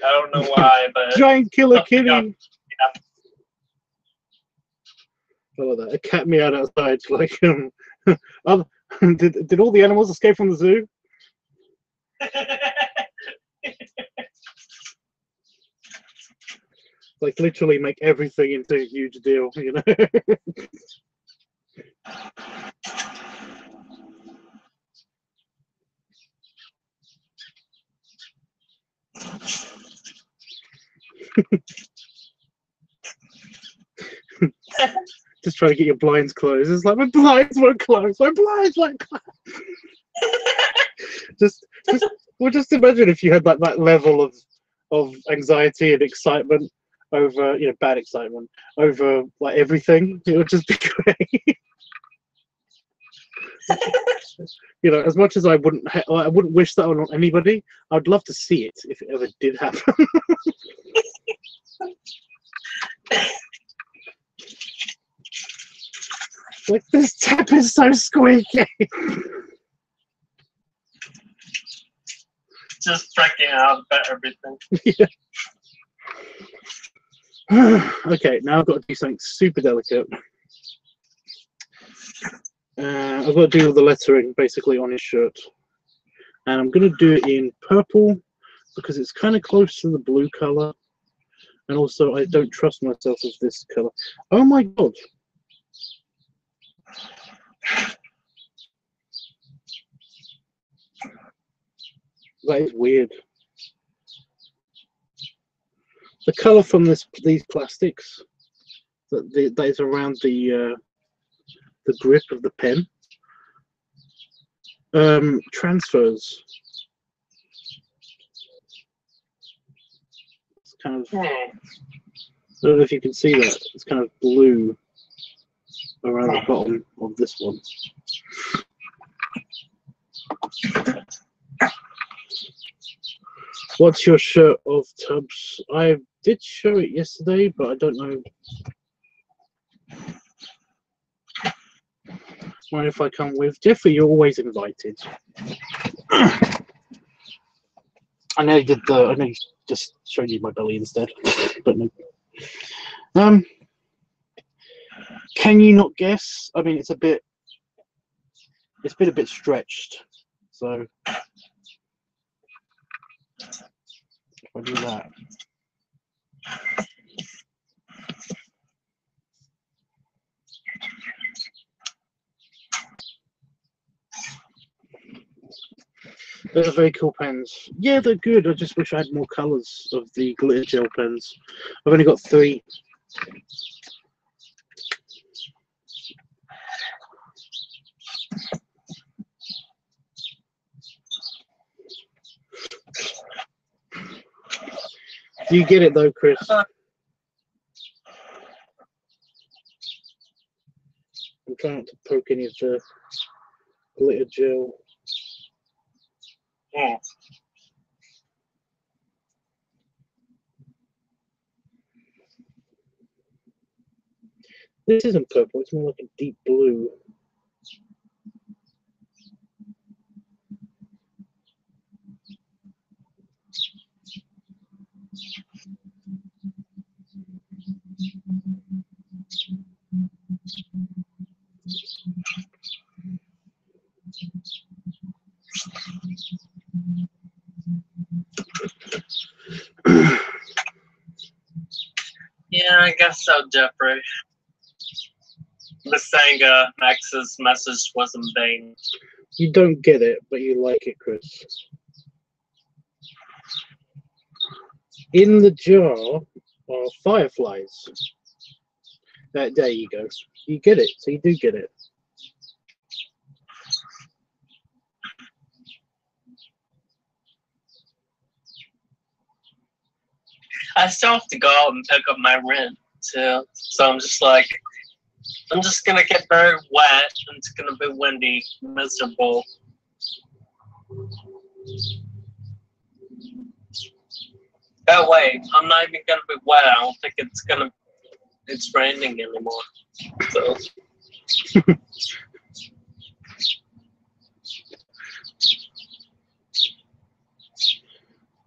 Speaker 2: I don't know why, but
Speaker 1: giant killer kitty.
Speaker 2: Yeah.
Speaker 1: I love that. A cat meowed outside. Like, did all the animals escape from the zoo? Like, literally make everything into a huge deal, you know? Just trying to get your blinds closed. It's like, my blinds won't close. My blinds won't close. just imagine if you had like that level of anxiety and excitement over, you know, bad excitement over like everything. It would just be great. You know, as much as I wouldn't wish that on anybody, I'd love to see it if it ever did happen. Like, this tap is so squeaky.
Speaker 2: Just freaking out about everything.
Speaker 1: Yeah. Okay, now I've got to do something super delicate. I've got to do the lettering basically on his shirt, and I'm going to do it in purple because it's kind of close to the blue color, and also I don't trust myself with this color. Oh my god! That is weird. The color from these plastics that is around the grip of the pen transfers. It's kind of, I don't know if you can see that. It's kind of blue around the bottom of this one. What's your shirt of Tubbs? I did show it yesterday, but I don't know. Mind if I come with? Jeffrey, you're always invited. I know you just showed you my belly instead, but no. Can you not guess? I mean, it's been a bit stretched. So if I do that. They're very cool pens. Yeah, they're good. I just wish I had more colours of the glitter gel pens. I've only got 3. Do you get it though, Chris? I'm trying not to poke any of the glitter gel.
Speaker 2: Yeah.
Speaker 1: This isn't purple, it's more like a deep blue.
Speaker 2: Yeah, I guess so, Jeffrey. Miss Sanga, Max's message was in vain.
Speaker 1: You don't get it, but you like it, Chris. In the jar are fireflies. There you go. You get it, so you do get it.
Speaker 2: I still have to go out and pick up my rent too. So I'm just like, I'm just gonna get very wet and it's gonna be windy, miserable. Oh wait, I'm not even gonna be wet. I don't think it's raining anymore. So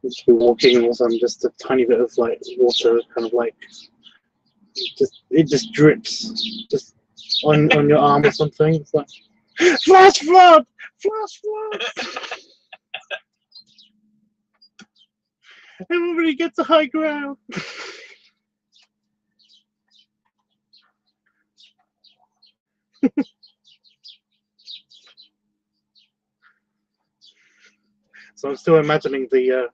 Speaker 1: Just be walking with just a tiny bit of like water, kind of like it just drips just on your arm or something. It's like flash flood, flash flood. Everybody gets a high ground. So I'm still imagining the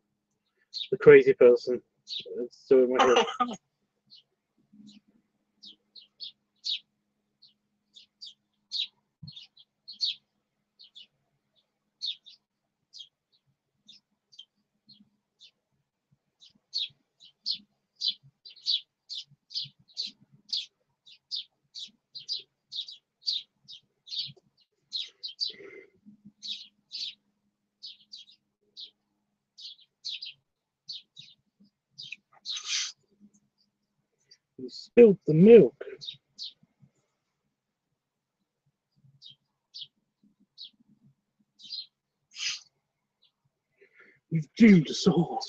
Speaker 1: crazy person. It's still in my head. You spilled the milk. You've doomed us all.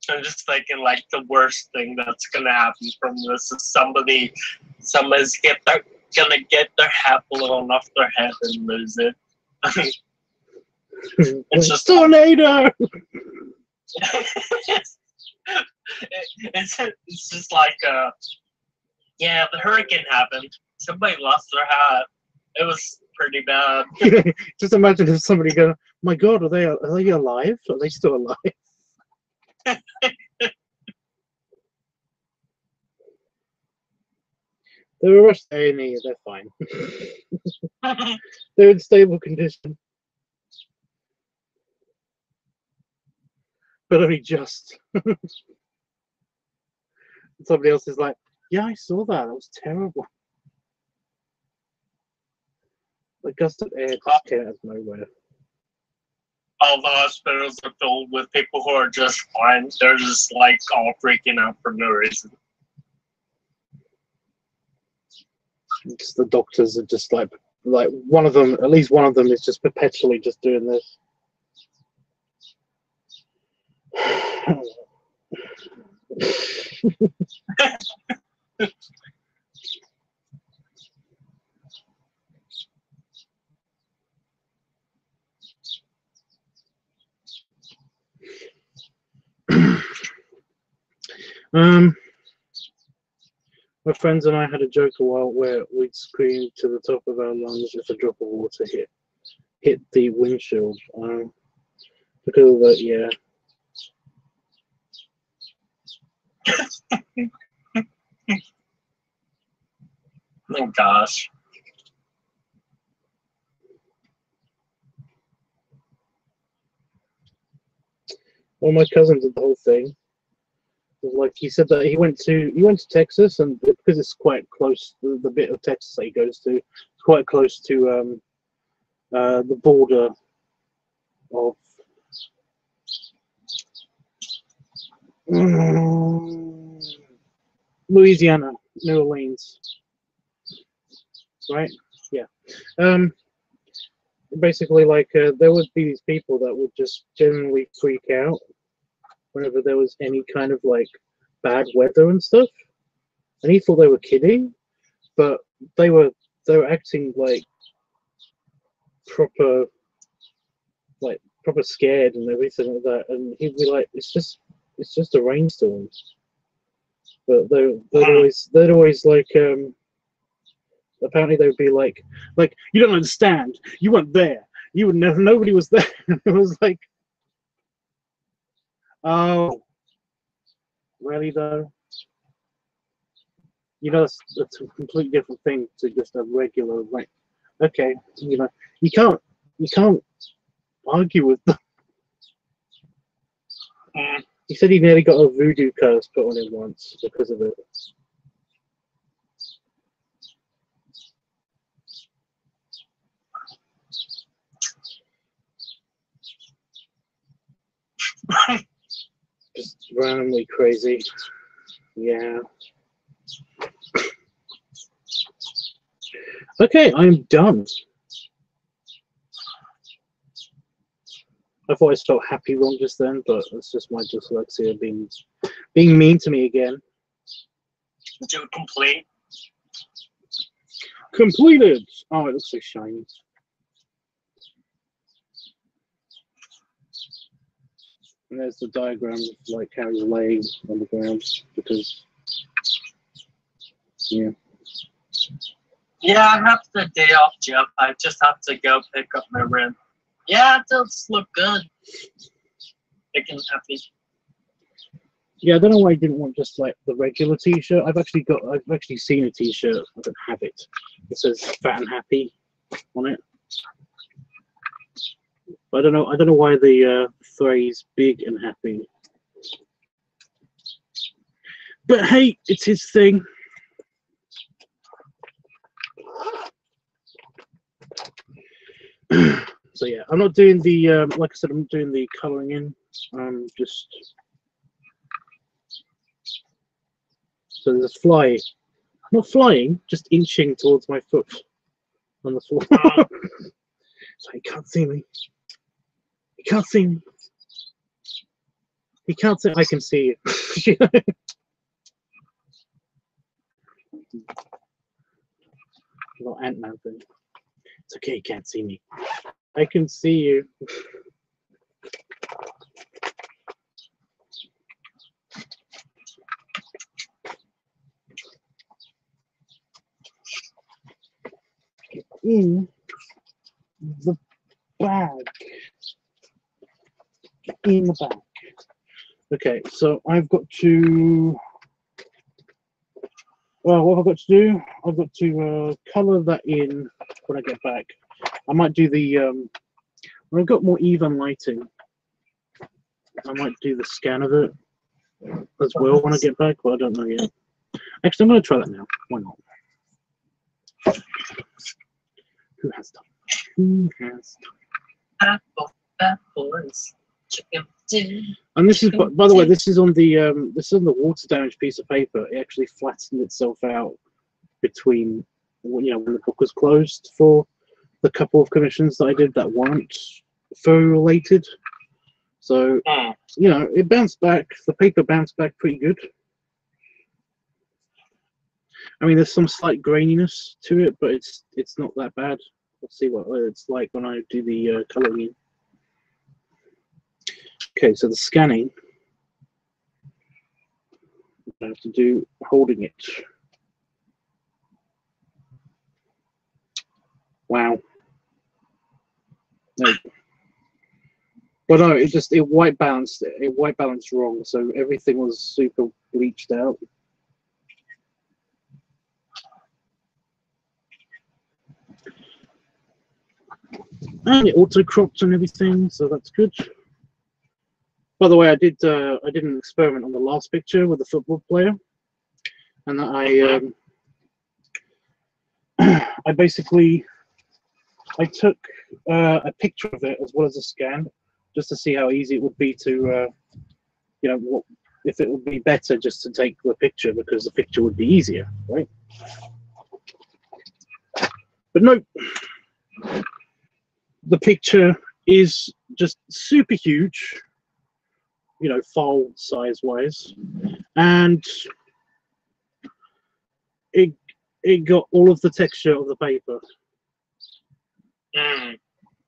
Speaker 2: I'm just thinking like the worst thing that's gonna happen from this is somebody's gonna get their hat blown off their head and lose it. It's just
Speaker 1: tornado.
Speaker 2: it's just like yeah, the hurricane happened. Somebody lost their hat. It was pretty bad.
Speaker 1: Just imagine if somebody go, "My God, are they alive? Are they still alive?" They were rushed to A&E. They're fine. They're in stable condition, but only just. Somebody else is like, "Yeah, I saw that. That was terrible." The gust of air just came out of nowhere.
Speaker 2: all the hospitals are filled with people who are just fine. They're just like all freaking out for no reason.
Speaker 1: It's the doctors are just like one of them, at least one of them is just perpetually just doing this. My friends and I had a joke a while where we'd scream to the top of our lungs if a drop of water hit the windshield. Because of that, yeah.
Speaker 2: Oh gosh.
Speaker 1: Well, my cousin did the whole thing. Like he said that he went to Texas, and because it's quite close, the bit of Texas that he goes to, it's quite close to the border of Louisiana, New Orleans, right? Yeah. Basically, like there would be these people that would just generally freak out whenever there was any kind of like bad weather and stuff, and he thought they were kidding, but they were acting like proper scared and everything like that, and he'd be like, it's just a rainstorm. But they'd always like apparently they would be like you don't understand, you weren't there, you would never, nobody was there. It was like, oh really though? You know, that's a completely different thing to just a regular, like, okay, you know, you can't argue with them. He said he nearly got a voodoo curse put on him once because of it. Just randomly crazy. Yeah. Okay, I'm done. I thought I spelled happy wrong just then, but it's just my dyslexia being mean to me again.
Speaker 2: Do complete.
Speaker 1: Completed. Oh, it looks so shiny. And there's the diagram of like how he's laying on the ground because, yeah.
Speaker 2: Yeah, I have the day off, Jeff. I just have to go pick up my rim. Yeah, it does look good. Making happy.
Speaker 1: Yeah, I don't know why I didn't want just like the regular T-shirt. I've actually seen a T-shirt. I don't have it. It says "Fat and Happy" on it. I don't know why the phrase "big and happy." But hey, it's his thing. So yeah, I'm not doing the like I said, I'm doing the colouring in. Just so there's a fly, not flying, just inching towards my foot on the floor. So he can't see me. He can't see me. He can't see. I can see you. Little Ant-Man thing. It's okay. You can't see me. I can see you. In the bag. In the bag. Okay, so I've got to. Well, what have I got to do? I've got to colour that in when I get back. I might do the when I've got more even lighting. I might do the scan of it as well when I get back, but I don't know yet. Actually, I'm going to try that now. Why not? Who has time? Who has time?
Speaker 2: Bad boys. Chicken dinner.
Speaker 1: And this is, by the way, this is on the water damage piece of paper. It actually flattened itself out between, when the book was closed for the couple of commissions that I did that weren't furry related. So, it bounced back. The paper bounced back pretty good. I mean, there's some slight graininess to it, but it's not that bad. Let's see what it's like when I do the coloring in. Okay, so the scanning, I have to do holding it. Wow. No. Well, no, it white balanced. It white balanced wrong, so everything was super bleached out. And it auto cropped and everything, so that's good. By the way, I did an experiment on the last picture with the football player, and I basically took a picture of it as well as a scan, just to see how easy it would be to, what if it would be better just to take the picture because the picture would be easier, right? But no, the picture is just super huge, file size wise, and it got all of the texture of the paper.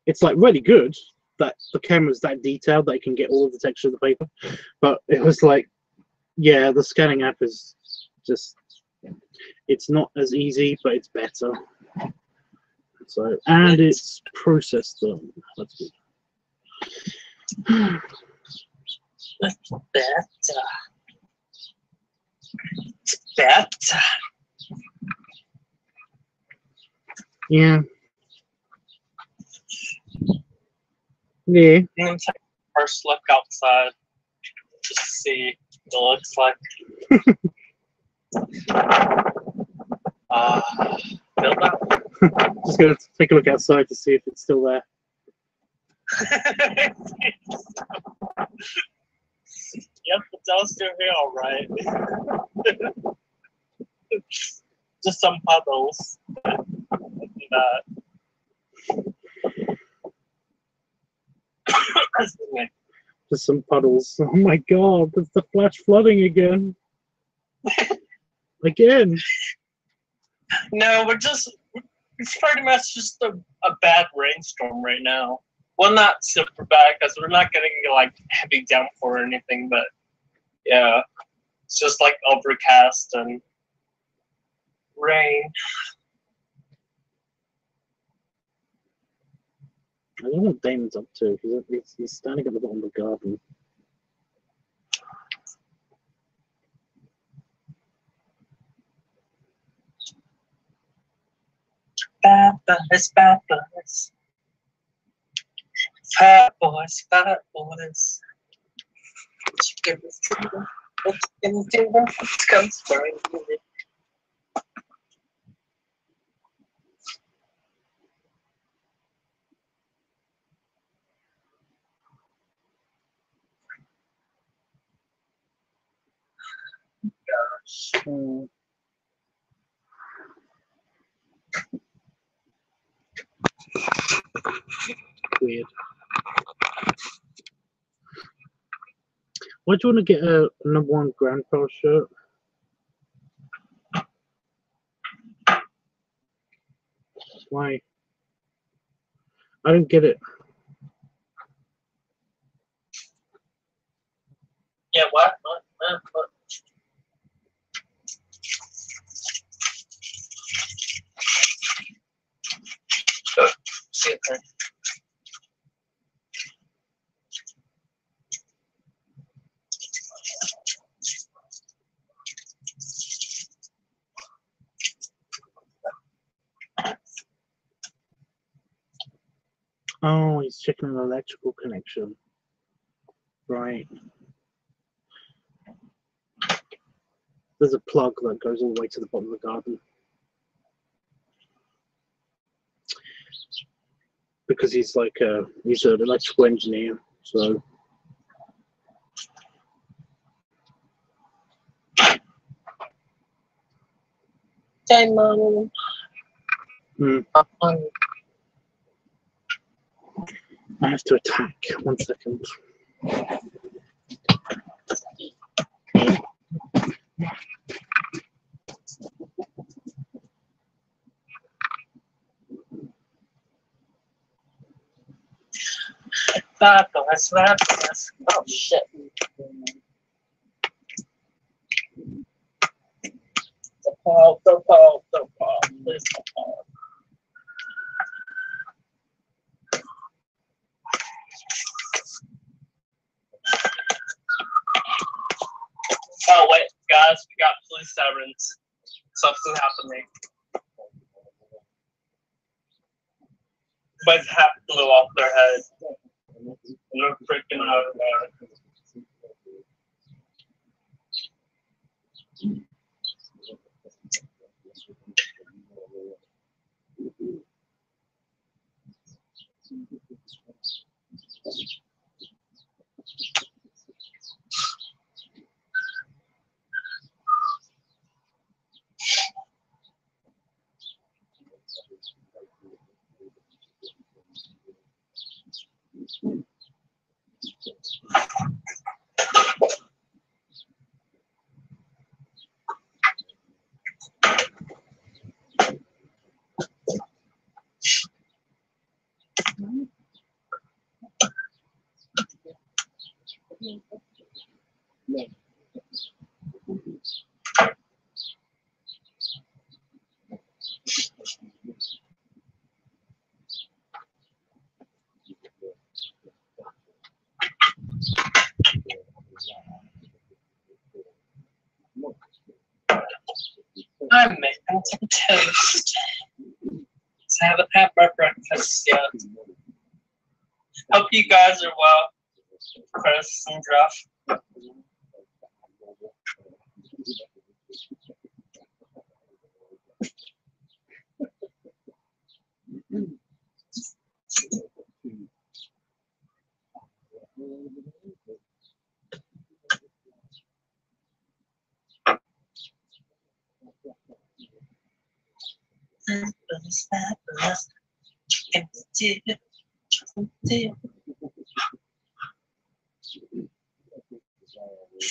Speaker 1: It's like really good that the camera's that detailed that it can get all of the texture of the paper, but it was like, yeah, the scanning app is just, it's not as easy, but it's better. So, and it's processed them. That's good.
Speaker 2: It's better.
Speaker 1: Yeah. Yeah.
Speaker 2: I'm gonna take a first look outside just to see what it looks like. Build up.
Speaker 1: Just gonna take a look outside to see if it's still there.
Speaker 2: Yep, it's all still here, all right. Just some puddles.
Speaker 1: Just some puddles. Oh my god, there's the flash flooding again. Again.
Speaker 2: No, it's pretty much just a bad rainstorm right now. Well, not super bad because we're not getting like heavy downpour or anything, but yeah, it's just like overcast and rain.
Speaker 1: I don't know what Damon's up to. He's standing at the bottom of the garden.
Speaker 2: Bad boys, bad boys. Fat boys, fat boys. Chicken dinner, chicken dinner, it comes from you. Gosh.
Speaker 1: Weird. Why do you want to get a #1 grandpa shirt? Why? I don't get it.
Speaker 2: Yeah, what? See it there.
Speaker 1: Oh, he's checking an electrical connection. Right. There's a plug that goes all the way to the bottom of the garden. because he's like he's an electrical engineer. So
Speaker 2: Hey, Mom.
Speaker 1: I have to attack. 1 second.
Speaker 2: Fabulous. Oh, shit. The Paul. Please, the Paul. Oh, wait, guys, we got police sirens. Something's happening. Everybody's hat blew off their head. And they're freaking out about it. I'm making some toast. So I haven't had my breakfast yet. Hope you guys are well, Chris and Jeff.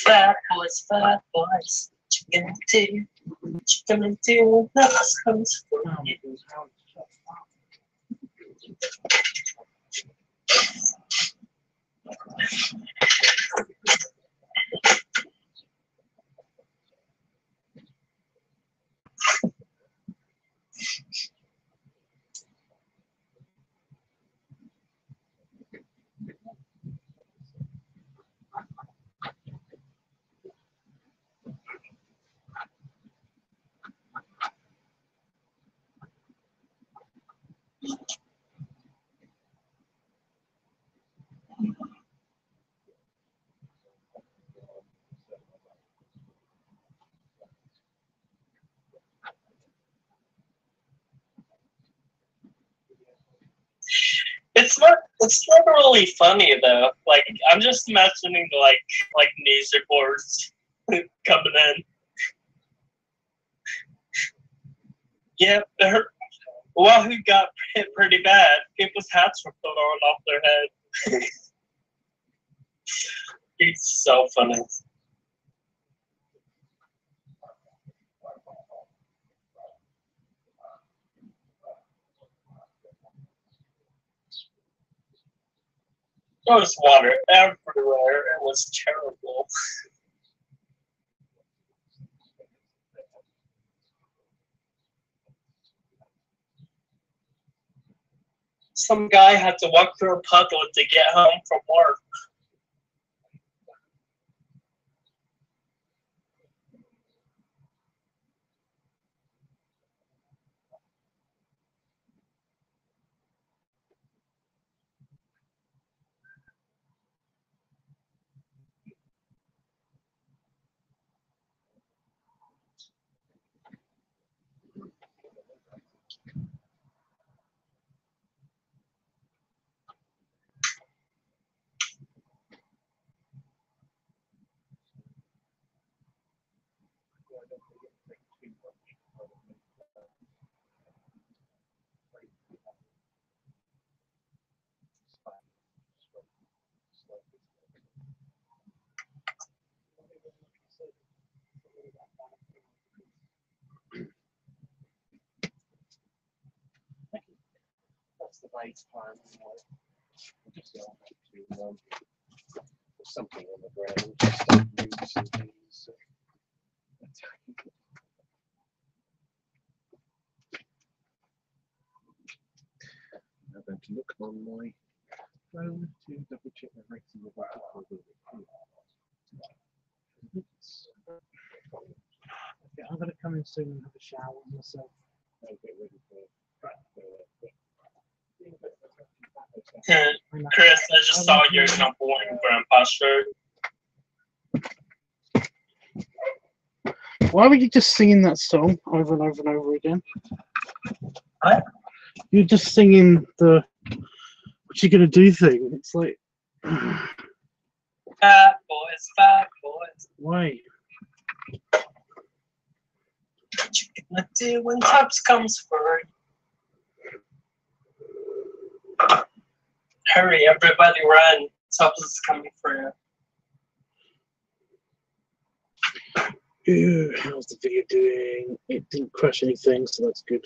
Speaker 2: Fat boys, chicken and tea, nothing comes from you. It's not really funny though. Like I'm just imagining like news reports coming in. Yeah, well, who got hit pretty bad? People's hats were thrown off their head. It's so funny. There was water everywhere. It was terrible. Some guy had to walk through a puddle to get home from work. That's the base plan. Just go to something on the ground. Just don't lose some things. I'm going to look on my phone to double check the rating of that.
Speaker 1: Okay, I'm gonna come in soon and have a shower myself.
Speaker 2: I'll get ready for Chris, I just saw your number one grandpa shirt.
Speaker 1: Why were you just singing that song over and over and over again?
Speaker 2: What?
Speaker 1: You're just singing the "what you gonna do" thing. It's like,
Speaker 2: Fat boys.
Speaker 1: why?
Speaker 2: What you gonna do when Tubbs comes for you? Hurry, everybody run. Tubbs is coming for you.
Speaker 1: Ew, how's the video doing? It didn't crash anything, so that's good.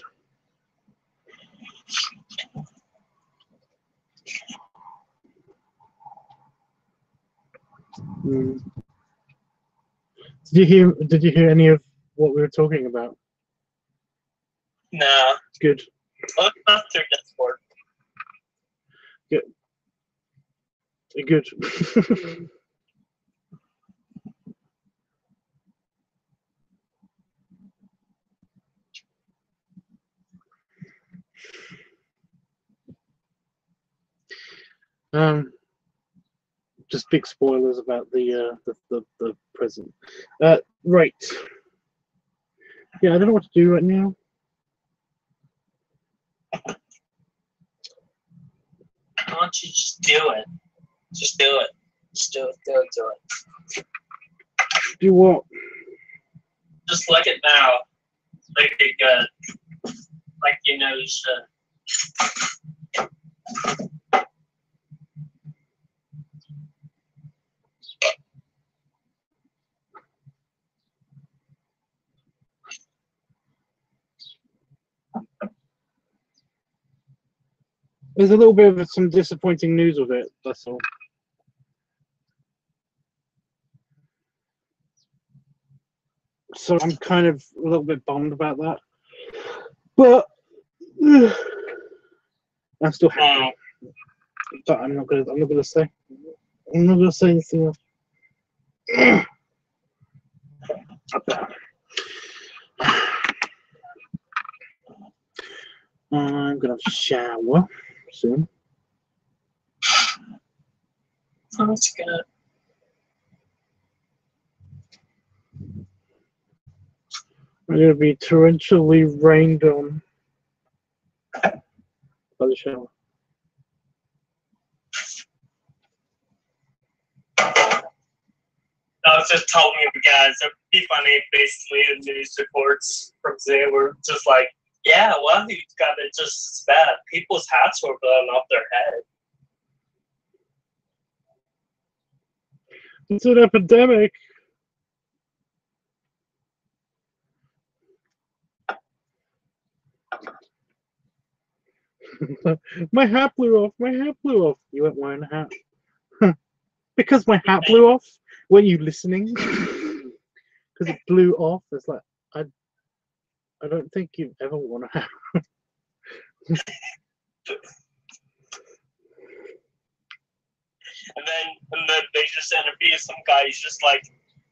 Speaker 1: Did you hear any of what we were talking about?
Speaker 2: No.
Speaker 1: Good.
Speaker 2: Look up through Discord.
Speaker 1: Good. Good. Just big spoilers about the present. Right. Yeah, I don't know what to do right now.
Speaker 2: Why don't you just do it? Just do it. Just do it. Do it.
Speaker 1: Do what?
Speaker 2: Just look it now. Make it good. Like you know you should.
Speaker 1: There's a little bit of some disappointing news with it, that's all. So I'm kind of a little bit bummed about that. But I'm still happy. But I'm not gonna say anything else. I'm gonna shower soon.
Speaker 2: That's good.
Speaker 1: I'm gonna be torrentially rained on by the shower.
Speaker 2: I was just telling you guys, it'd be funny basically the news reports from today were just like, yeah, well, he got it just as bad. People's hats were blown off their head.
Speaker 1: It's an epidemic. My hat blew off. My hat blew off. You weren't wearing a hat. Because my hat blew off? Were you listening? Because it blew off. It's like, I don't think you've ever worn a hat.
Speaker 2: And then they just interview some guy. He's just like,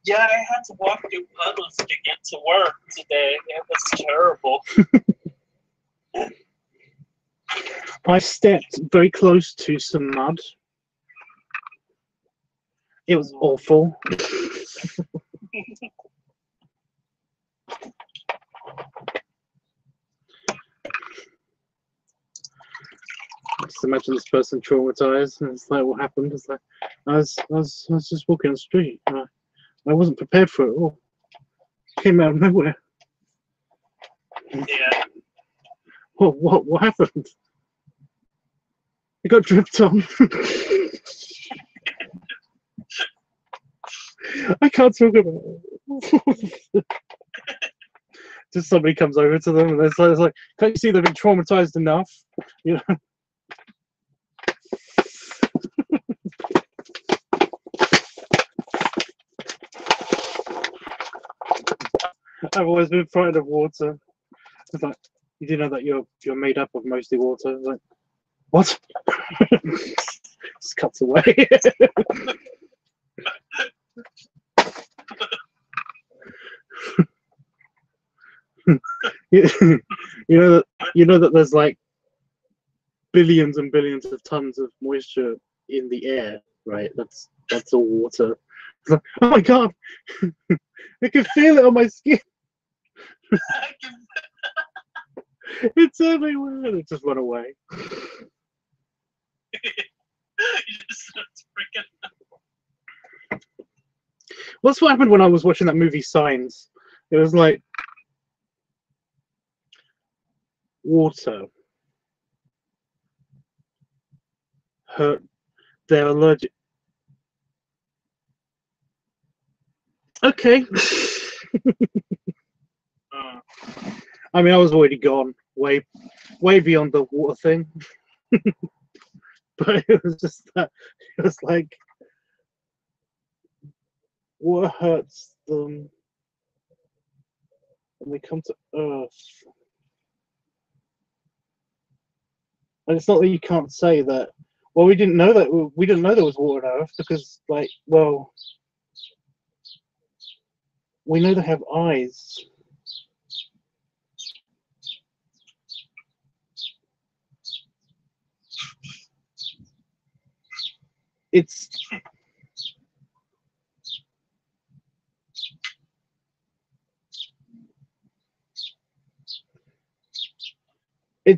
Speaker 2: yeah, I had to walk through puddles to get to work today. It was terrible.
Speaker 1: I stepped very close to some mud. It was awful. Just imagine this person traumatized, and it's like, what happened? It's like, I was just walking on the street. I wasn't prepared for it at all. came out of nowhere.
Speaker 2: Yeah.
Speaker 1: What happened? It got dripped on. I can't talk about it. Just somebody comes over to them and it's like, can't you see they've been traumatized enough? You know. I've always been frightened of water. It's like, you do know that you're made up of mostly water? It's like, what? Just cuts away. you know that there's like billions and billions of tons of moisture in the air, right? That's all water. It's like, oh my god, I can feel it on my skin. It's everywhere. And it just run away. What's what happened when I was watching that movie Signs? It was like water hurt. They're allergic. Okay. I mean, I was already gone way beyond the water thing. But it was just that, it was like, what hurts them when they come to Earth? And it's not that you can't say that, well, we didn't know there was water on Earth because, like, well, we know they have eyes. It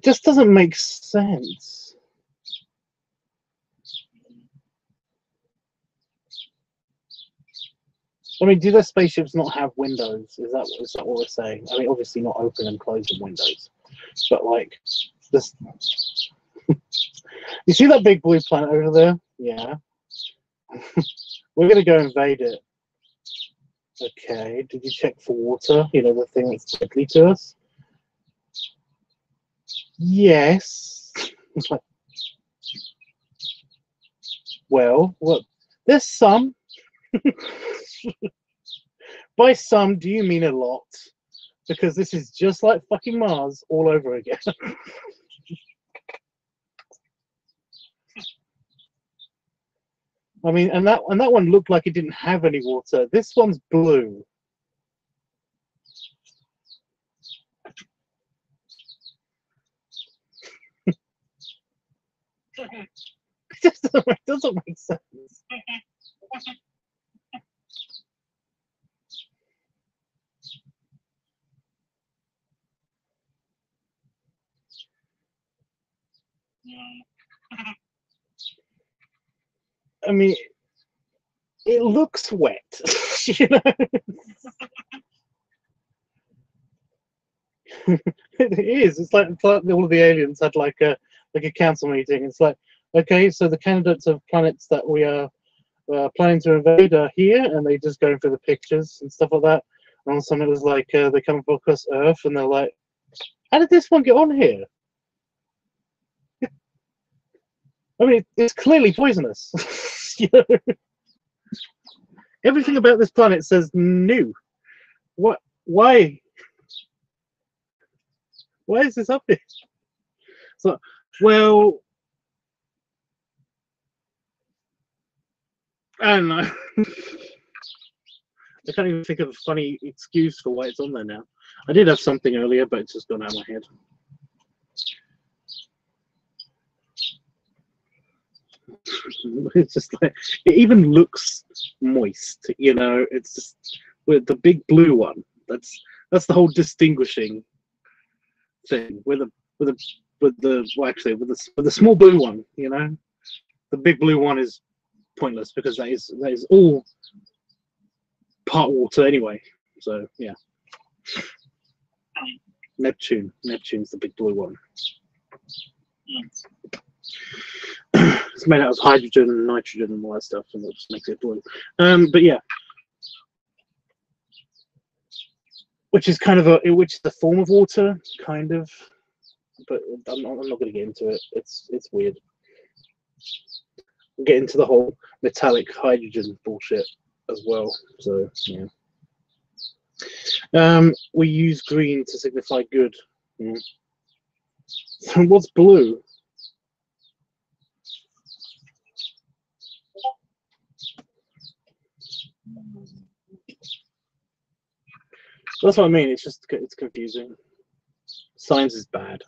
Speaker 1: just doesn't make sense. I mean, do their spaceships not have windows? Is that what we're saying? I mean, obviously not open and closing windows, but like this. You see that big blue planet over there? Yeah. We're gonna go invade it. Okay. Did you check for water? You know, the thing that's deadly to us. Yes. It's like, well, look, there's some. By some, do you mean a lot? Because this is just like fucking Mars all over again. I mean, and that one looked like it didn't have any water. This one's blue. It doesn't make sense. I mean, it looks wet, you know. It is. It's like all of the aliens had like a council meeting. It's like, okay, so the candidates of planets that we are planning to invade are here, and they just go through the pictures and stuff like that. And all of a sudden, it was like they come across Earth, and they're like, "How did this one get on here?" I mean, it's clearly poisonous. You know? Everything about this planet says new. What? Why? Why is this up here? So, well, I don't know. I can't even think of a funny excuse for why it's on there now. I did have something earlier, but it's just gone out of my head. It's just like, it even looks moist, you know. It's just with the big blue one. That's the whole distinguishing thing. With the small blue one, you know, the big blue one is pointless because that is all part water anyway. So yeah. Neptune. Neptune's the big blue one. It's made out of hydrogen and nitrogen and all that stuff, and that just makes it blue. But yeah, which is kind of which is the form of water, kind of. But I'm not going to get into it. It's weird. We'll get into the whole metallic hydrogen bullshit as well. So yeah. We use green to signify good. So what's blue? That's what I mean. It's confusing. Science is bad.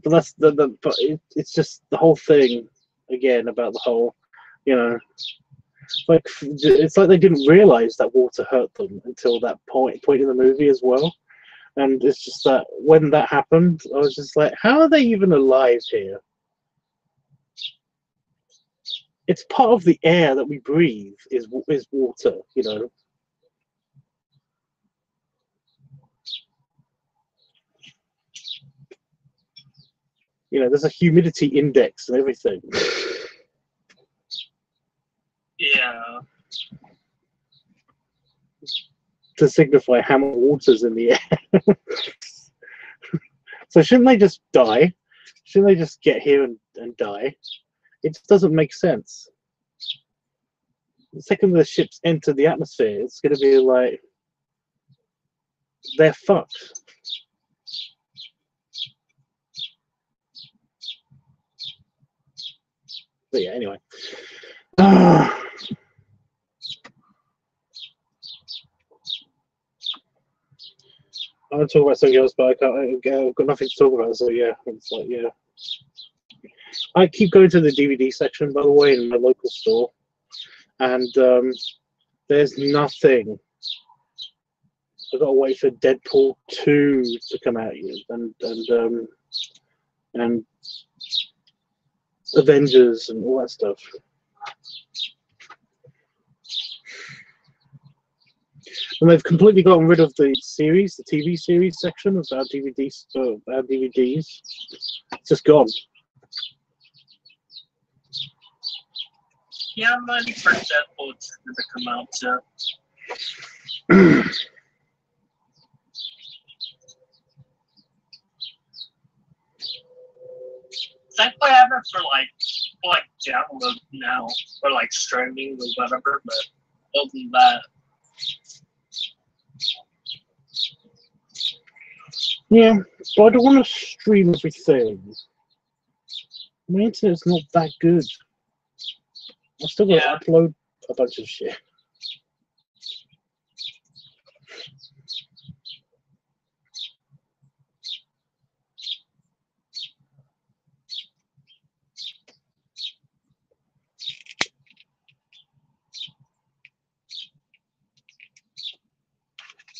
Speaker 1: But that's but it's just the whole thing again about the whole, you know, like it's like they didn't realize that water hurt them until that point in the movie as well. And it's just that when that happened, I was just like, how are they even alive here? It's part of the air that we breathe is water, you know. You know, there's a humidity index and everything.
Speaker 2: Yeah.
Speaker 1: To signify how much water's in the air. So shouldn't they just die? Shouldn't they just get here and die? It just doesn't make sense. The second the ships enter the atmosphere, it's going to be like they're fucked. But yeah, anyway. I want to talk about something else, but I've got nothing to talk about. So yeah, it's like yeah. I keep going to the DVD section, by the way, in my local store, and there's nothing. I've got to wait for Deadpool 2 to come out, and Avengers and all that stuff. And they've completely gotten rid of the series, the TV series section of our DVDs. It's just gone.
Speaker 2: Yeah, I'm ready for Deadpool to come out too. I think we have it for like download now, or like streaming or whatever, but other than that.
Speaker 1: Yeah, but I don't want to stream everything. My internet's not that good. I still got to upload a bunch of shit.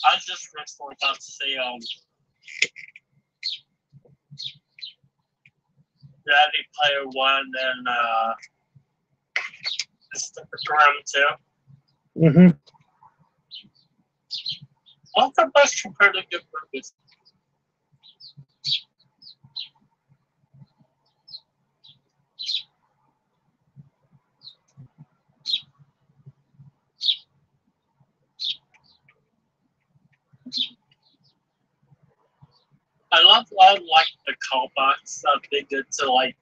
Speaker 2: I was just recently about to see Ready Player One and Instagram 2.
Speaker 1: Mm-hmm.
Speaker 2: Both are both pretty good movies. I love like the callbacks that they did to like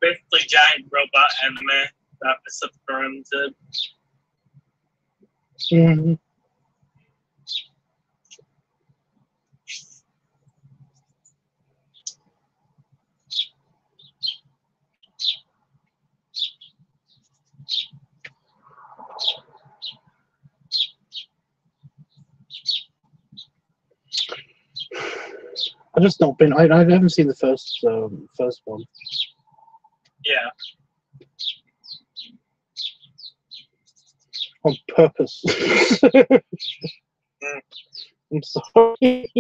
Speaker 2: basically giant robot anime that Pacific Rim did.
Speaker 1: Mm-hmm. I've just not been. I haven't seen the first one.
Speaker 2: Yeah.
Speaker 1: On purpose. I'm sorry.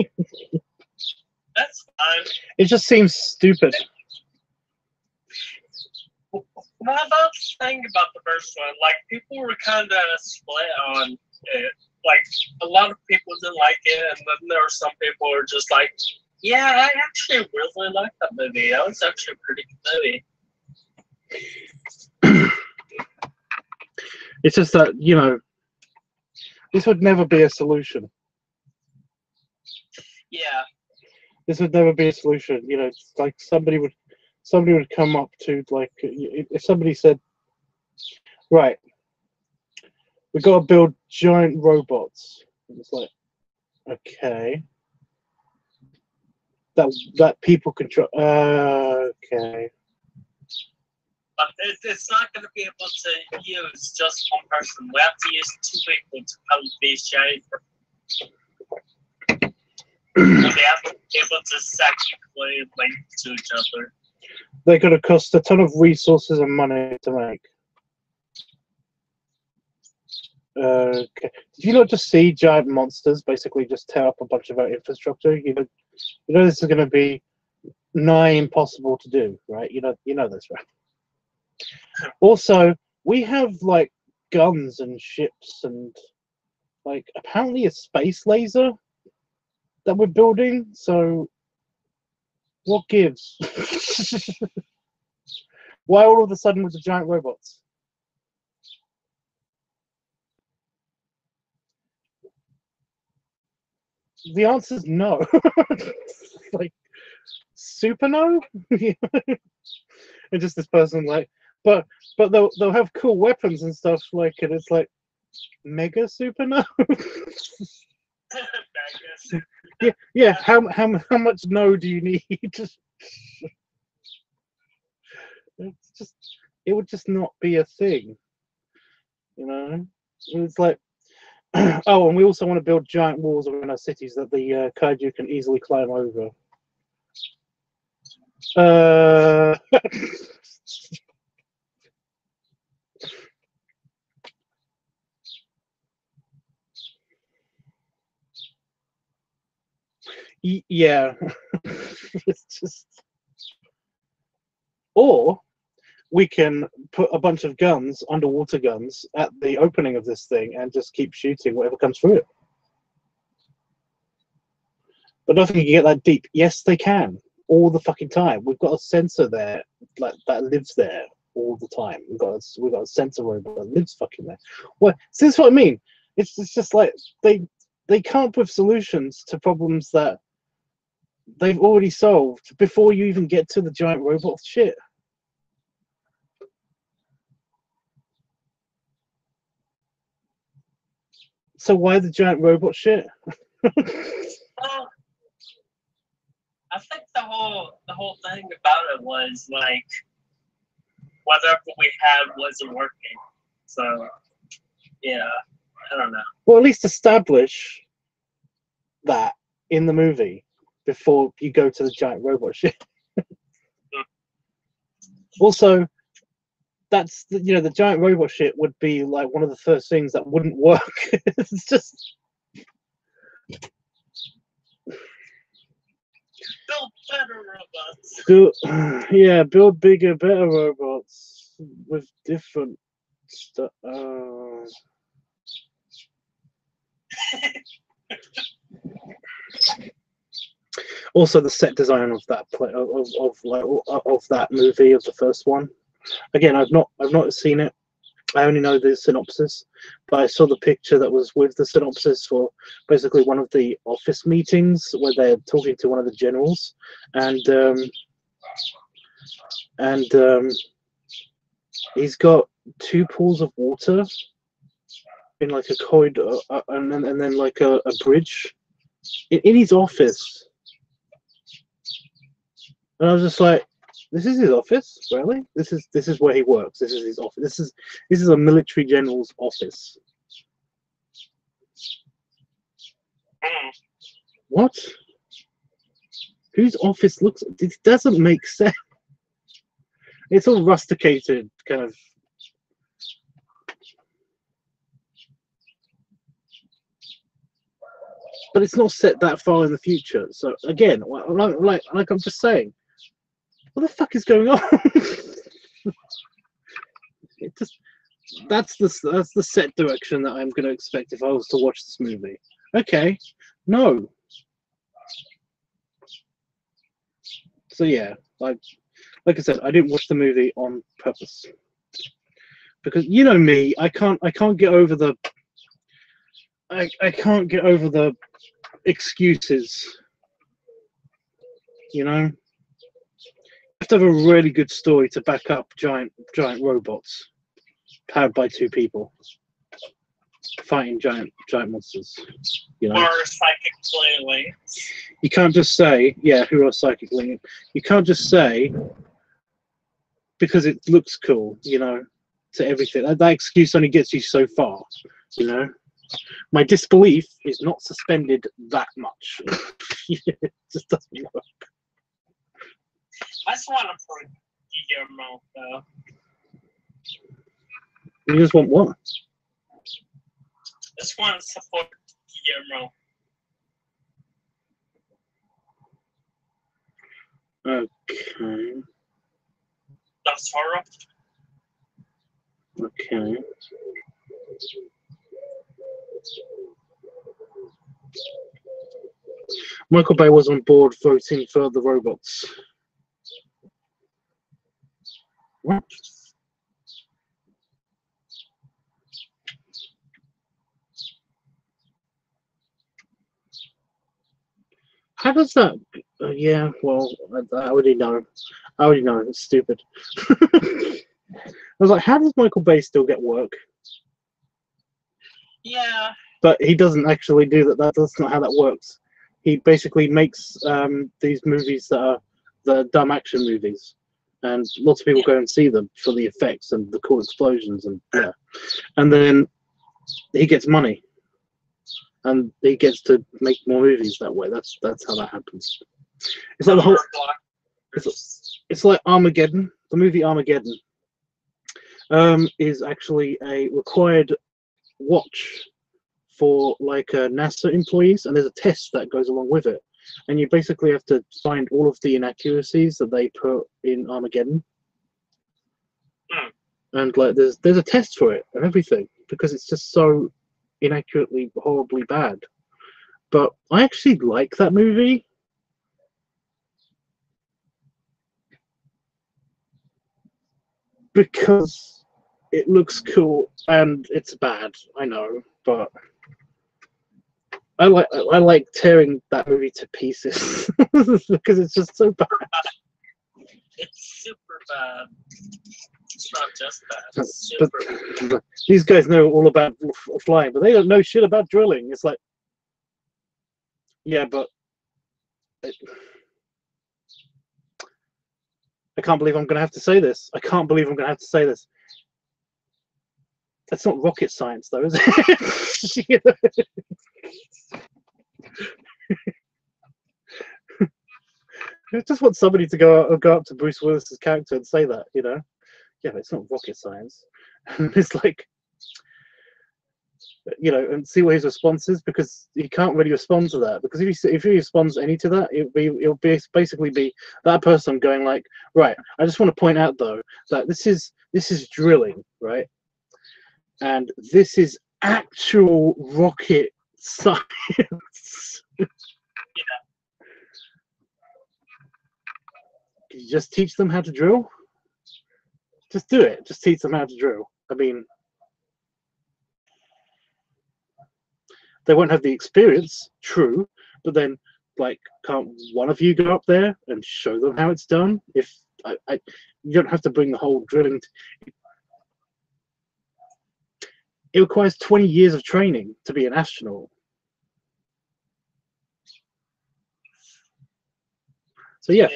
Speaker 2: That's fine.
Speaker 1: It just seems stupid.
Speaker 2: Well, that's the thing about the first one. Like, people were kind of split on it. Like, a lot of people didn't like it, and then there were some people who were just like, yeah, I actually really liked that movie. That was actually a pretty good movie.
Speaker 1: It's just that, you know, this would never be a solution.
Speaker 2: Yeah.
Speaker 1: This would never be a solution. You know, it's like somebody would come up to, like, if somebody said, right, we've got to build giant robots. And it's like, okay. That people control. Okay.
Speaker 2: But it's not going to be able to use just one person. We have to use two people to build these giant robots. And they have to be able to sexually link to each other.
Speaker 1: They're going to cost a ton of resources and money to make. Okay. Did you not just see giant monsters basically just tear up a bunch of our infrastructure? You know this is going to be nigh impossible to do, right? You know this, right? Also, we have like guns and ships and like apparently a space laser that we're building. So what gives? Why all of a sudden with the giant robots? The answer is no. Like, super no? And just this person like, but they'll have cool weapons and stuff like, and it's like mega super no. yeah. How much no do you need? It would just not be a thing, you know. It's like, oh, and we also want to build giant walls around our cities that the kaiju can easily climb over. Yeah. It's just, or we can put a bunch of guns, underwater guns, at the opening of this thing and just keep shooting whatever comes through it. But I don't think you can get that deep. Yes, they can. All the fucking time. We've got a sensor there like that lives there all the time. We've got a sensor robot that lives fucking there. Well, so this is what I mean. It's just like they come up with solutions to problems that they've already solved before you even get to the giant robot shit. So why the giant robot shit?
Speaker 2: Well, I think the whole thing about it was like whatever we had wasn't working. So yeah, I don't know.
Speaker 1: Well, at least establish that in the movie before you go to the giant robot shit. Also, that's the giant robot shit would be like one of the first things that wouldn't work. It's just
Speaker 2: build better robots.
Speaker 1: Build bigger, better robots with different stuff. Also, the set design of that of that movie, of the first one. Again, I've not seen it. I only know the synopsis, but I saw the picture that was with the synopsis for basically one of the office meetings where they're talking to one of the generals, and he's got two pools of water in like a corridor, and then like a bridge in his office. And I was just like, this is his office, really? This is where he works. This is his office. This is a military general's office. What? Whose office looks? It doesn't make sense. It's all rusticated, kind of. But it's not set that far in the future. So again, like I'm just saying, what the fuck is going on? It just that's the set direction that I'm going to expect if I was to watch this movie. Okay, no. So yeah, like I said, I didn't watch the movie on purpose because you know me, I can't get over the I can't get over the excuses. You know, you have to have a really good story to back up giant robots powered by two people fighting giant monsters. You know,
Speaker 2: Or psychically.
Speaker 1: you can't just say, yeah, who are psychically. You can't just say because it looks cool. You know, to everything. That excuse only gets you so far. You know, my disbelief is not suspended that much. It just doesn't work.
Speaker 2: I just want to support Guillermo, though.
Speaker 1: You just want what?
Speaker 2: I just want to support Guillermo.
Speaker 1: Okay.
Speaker 2: That's horror.
Speaker 1: Okay. Michael Bay was on board voting for the robots. What? How does that? Yeah, well, I already know. I already know. It's stupid. I was like, how does Michael Bay still get work?
Speaker 2: Yeah.
Speaker 1: But he doesn't actually do that. That's not how that works. He basically makes these movies that are the dumb action movies, and lots of people go and see them for the effects and the cool explosions and yeah. And then he gets money, and he gets to make more movies that way. That's how that happens. It's like the whole. It's like Armageddon. The movie Armageddon is actually a required watch for like NASA employees, and there's a test that goes along with it, and you basically have to find all of the inaccuracies that they put in Armageddon. And like there's a test for it and everything because it's just so inaccurately horribly bad. But I actually like that movie. Because it looks cool and it's bad, I know, but I like tearing that movie to pieces because it's just so bad.
Speaker 2: It's super bad. It's not just bad. It's super
Speaker 1: But these guys know all about flying, but they don't know shit about drilling. It's like, yeah, but I can't believe I'm going to have to say this. I can't believe I'm going to have to say this. That's not rocket science, though, is it? I just want somebody to go up to Bruce Willis's character and say that, you know? Yeah, but it's not rocket science. And it's like, you know, and see what his response is, because he can't really respond to that. Because if he responds any to that, it'll basically be that person going like, right, I just want to point out though that this is drilling, right? And this is actual rocket science. Yeah. Can you just teach them how to drill? Just do it. Just teach them how to drill. I mean, they won't have the experience, true, but then, like, can't one of you go up there and show them how it's done? If you don't have to bring the whole drilling. It requires 20 years of training to be an astronaut. So yeah.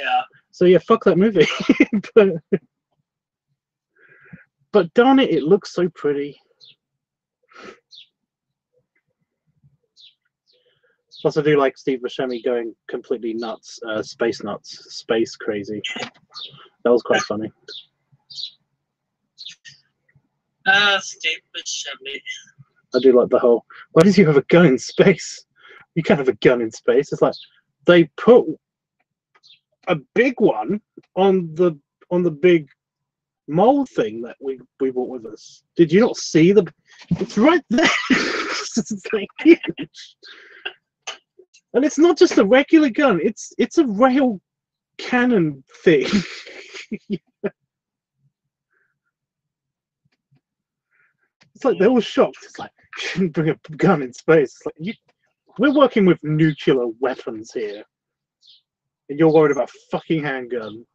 Speaker 1: So yeah, fuck that movie. but darn it, it looks so pretty. Plus, I do like Steve Buscemi going completely nuts, space crazy. That was quite funny.
Speaker 2: Steve Buscemi.
Speaker 1: I do like the whole, why does you have a gun in space? You can't have a gun in space. It's like they put a big one on the big mole thing that we brought with us. Did you not see the? It's right there. It's like huge. And it's not just a regular gun. It's a rail cannon thing. It's like they're all shocked. It's like, you shouldn't bring a gun in space. It's like, we're working with nuclear weapons here, and you're worried about a fucking handgun.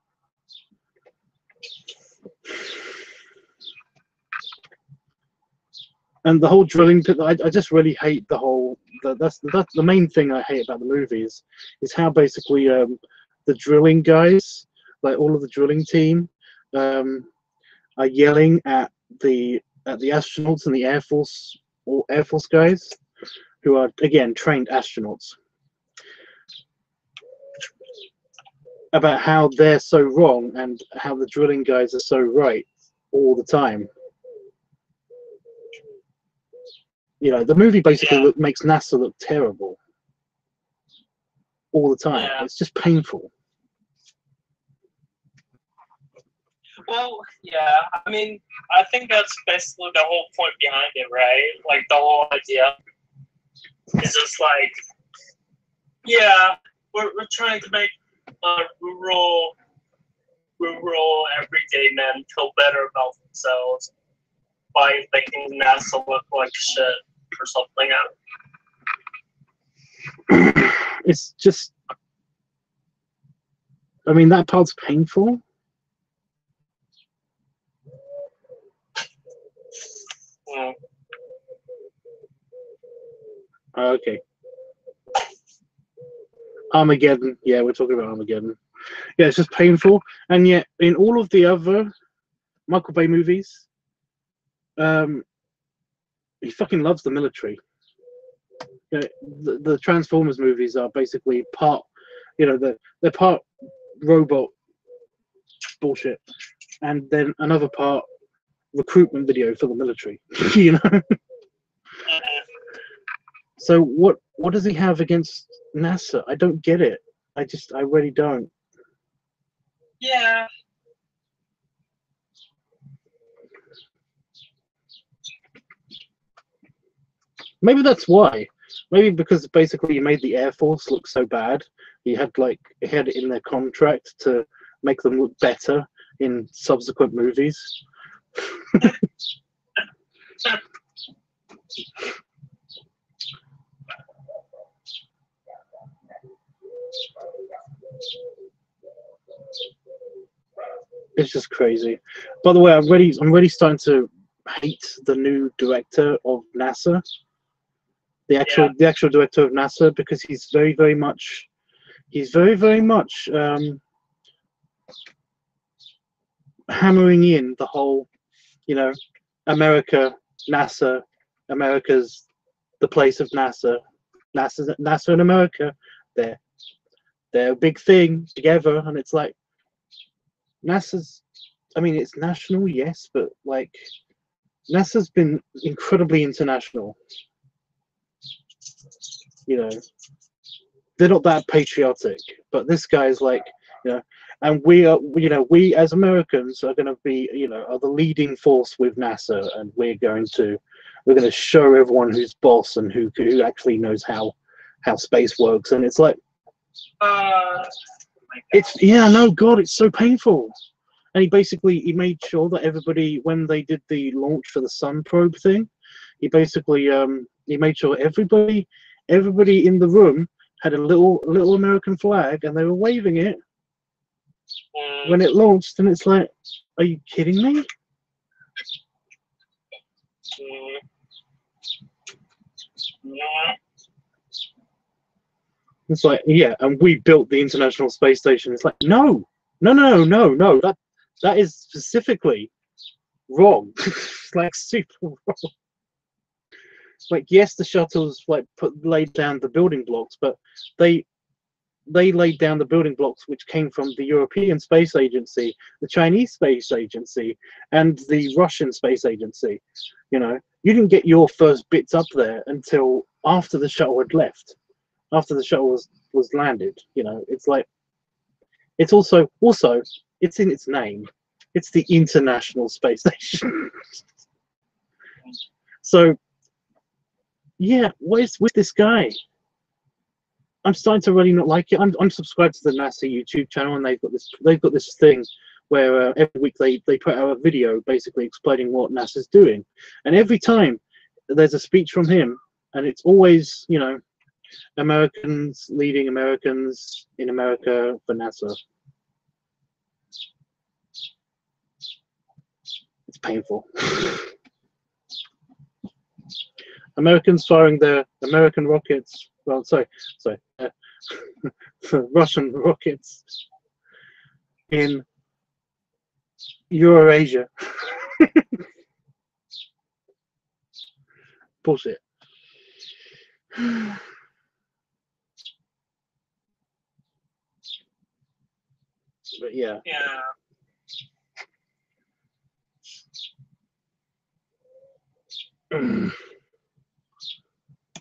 Speaker 1: And the whole drilling, I just really hate the whole. That's the main thing I hate about the movies is how basically the drilling guys, like all of the drilling team, are yelling at the astronauts and the Air Force guys, who are again trained astronauts, about how they're so wrong and how the drilling guys are so right all the time. You know, the movie basically makes NASA look terrible all the time. Yeah. It's just painful.
Speaker 2: Well, yeah, I mean, I think that's basically the whole point behind it, right? Like, the whole idea is just like, yeah, we're trying to make rural everyday men feel better about themselves by making NASA look like shit or something.
Speaker 1: It's just, I mean, that part's painful. Okay. Armageddon. Yeah, we're talking about Armageddon. Yeah, it's just painful. And yet, in all of the other Michael Bay movies, he fucking loves the military. You know, the Transformers movies are basically part, you know, they're part robot bullshit, and then another part recruitment video for the military. You know. So what does he have against NASA? I don't get it. I really don't.
Speaker 2: Yeah.
Speaker 1: Maybe that's why. Maybe because basically you made the Air Force look so bad. You had it in their contract to make them look better in subsequent movies. It's just crazy. By the way, I'm really starting to hate the new director of NASA. The actual director of NASA, because he's very, very much hammering in the whole, you know, America, NASA, America's the place of NASA. NASA and America, they're a big thing together, and it's like NASA's, I mean, it's national, yes, but like NASA's been incredibly international. You know, they're not that patriotic, but this guy's like, you know, and we are, you know, we as Americans are going to be, you know, are the leading force with NASA, and we're going to show everyone who's boss and who actually knows how space works. And it's like, it's, yeah, no, God, it's so painful. And he made sure that everybody, when they did the launch for the Sun probe thing, he basically he made sure everybody in the room had a little American flag, and they were waving it when it launched. And it's like, are you kidding me? It's like, yeah, and we built the International Space Station. It's like, no, that is specifically wrong. Like, super wrong. Like, yes, the shuttles laid down the building blocks, but they laid down the building blocks which came from the European Space Agency, the Chinese Space Agency, and the Russian Space Agency. You know, you didn't get your first bits up there until after the shuttle had left, after the shuttle was landed. You know, it's like, it's also it's in its name. It's the International Space Station. So, yeah, what is with this guy? I'm starting to really not like it. I'm subscribed to the NASA YouTube channel, and they've got this thing where every week they put out a video basically explaining what NASA's doing, and every time there's a speech from him, and it's always, you know, Americans leading Americans in America for NASA. It's painful. Americans firing their American rockets. Well, sorry, Russian rockets in Eurasia. Bullshit. But yeah.
Speaker 2: Yeah.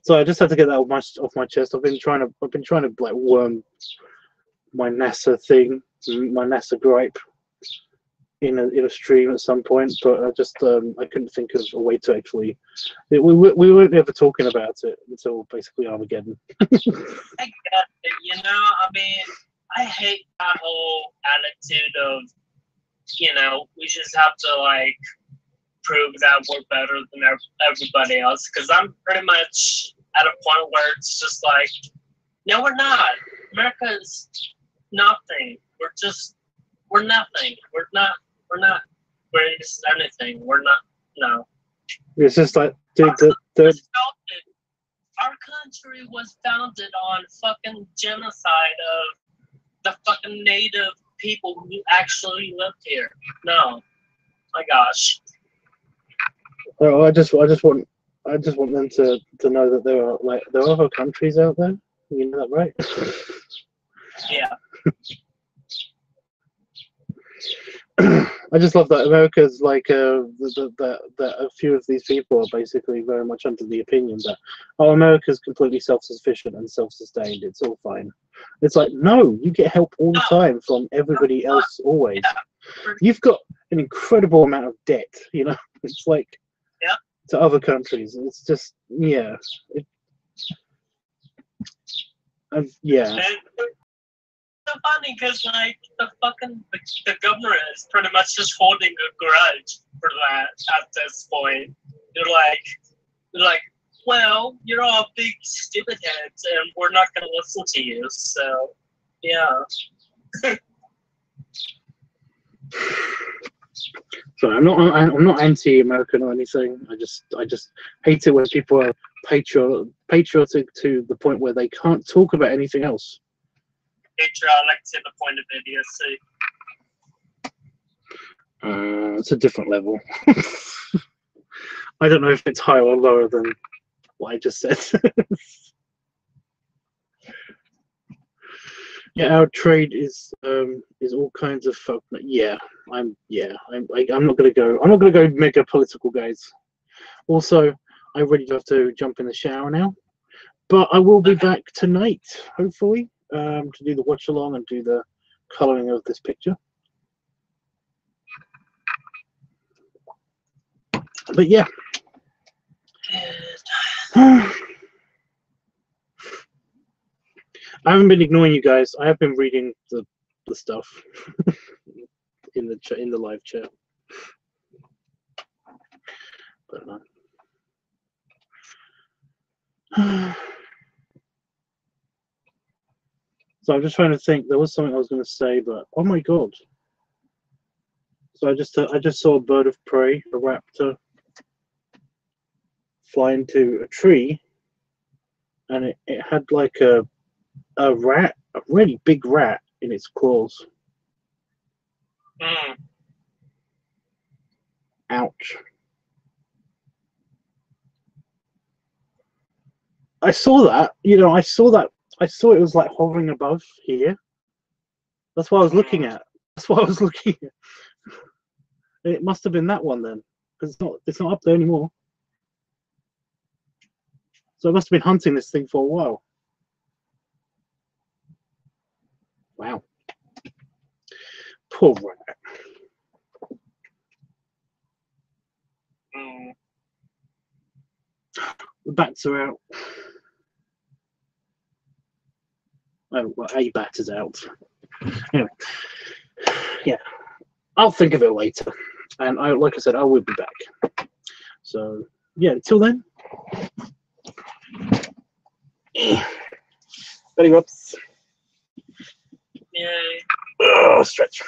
Speaker 1: So I just had to get that off my chest. I've been trying to like worm my NASA thing, my NASA gripe in a stream at some point, but I just I couldn't think of a way to actually. We weren't ever talking about it until basically Armageddon.
Speaker 2: I get it, you know. I mean, I hate that whole attitude of, you know, we just have to like prove that we're better than everybody else. Because I'm pretty much at a point where it's just like, no, we're not. America's nothing. We're nothing. We're not greatest anything. We're not. No.
Speaker 1: It's just like, dude,
Speaker 2: our country was founded on fucking genocide of the fucking native people who actually lived here. No, my gosh.
Speaker 1: I just want them to know that there are other countries out there. You know that, right?
Speaker 2: Yeah.
Speaker 1: I just love that America's like that a few of these people are basically very much under the opinion that, oh, America's completely self-sufficient and self-sustained. It's all fine. It's like, no, you get help all the time from everybody else always.
Speaker 2: Yeah.
Speaker 1: You've got an incredible amount of debt, you know. It's like,
Speaker 2: yeah,
Speaker 1: to other countries. It's just, yeah. Yeah.
Speaker 2: So funny because like the government is pretty much just holding a grudge for that at this point. They're like, well, you're all big stupid heads, and we're not gonna listen to you. So, yeah.
Speaker 1: So I'm not anti-American or anything. I just hate it when people are patriotic to the point where they can't talk about anything else.
Speaker 2: Patriotic to the point of idiocy.
Speaker 1: It's a different level. I don't know if it's higher or lower than what I just said. Yeah, our trade is all kinds of folk. Yeah, I'm not gonna go mega political, guys. Also, I really have to jump in the shower now, but I will be back tonight, hopefully, to do the watch along and do the coloring of this picture. But yeah. I haven't been ignoring you guys. I have been reading the stuff in the live chat. But, so I'm just trying to think. There was something I was going to say, but oh my god! So I just saw a bird of prey, a raptor, fly into a tree, and it had like a rat, a really big rat in its claws.
Speaker 2: Mm.
Speaker 1: Ouch. I saw that, I saw it was like hovering above here. That's what I was looking at. It must have been that one then, because it's not up there anymore. So I must have been hunting this thing for a while. Wow. Poor rat. The bats are out. Oh, well, a bat is out. Anyway, yeah, I'll think of it later. And like I said, I will be back. So, yeah, until then. Belly rubs.
Speaker 2: Yay.
Speaker 1: Oh, stretch.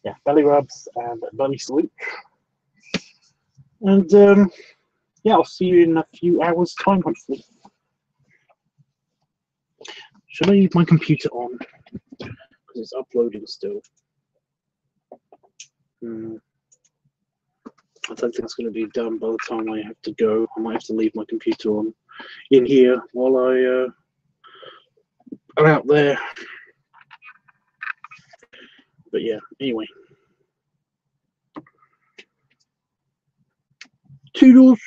Speaker 1: Yeah, belly rubs and belly salute. And, yeah, I'll see you in a few hours' time, hopefully. Should I leave my computer on? Because it's uploading still. I don't think that's going to be done by the time I have to go. I might have to leave my computer on in here while I am out there. But yeah, anyway. Toodles.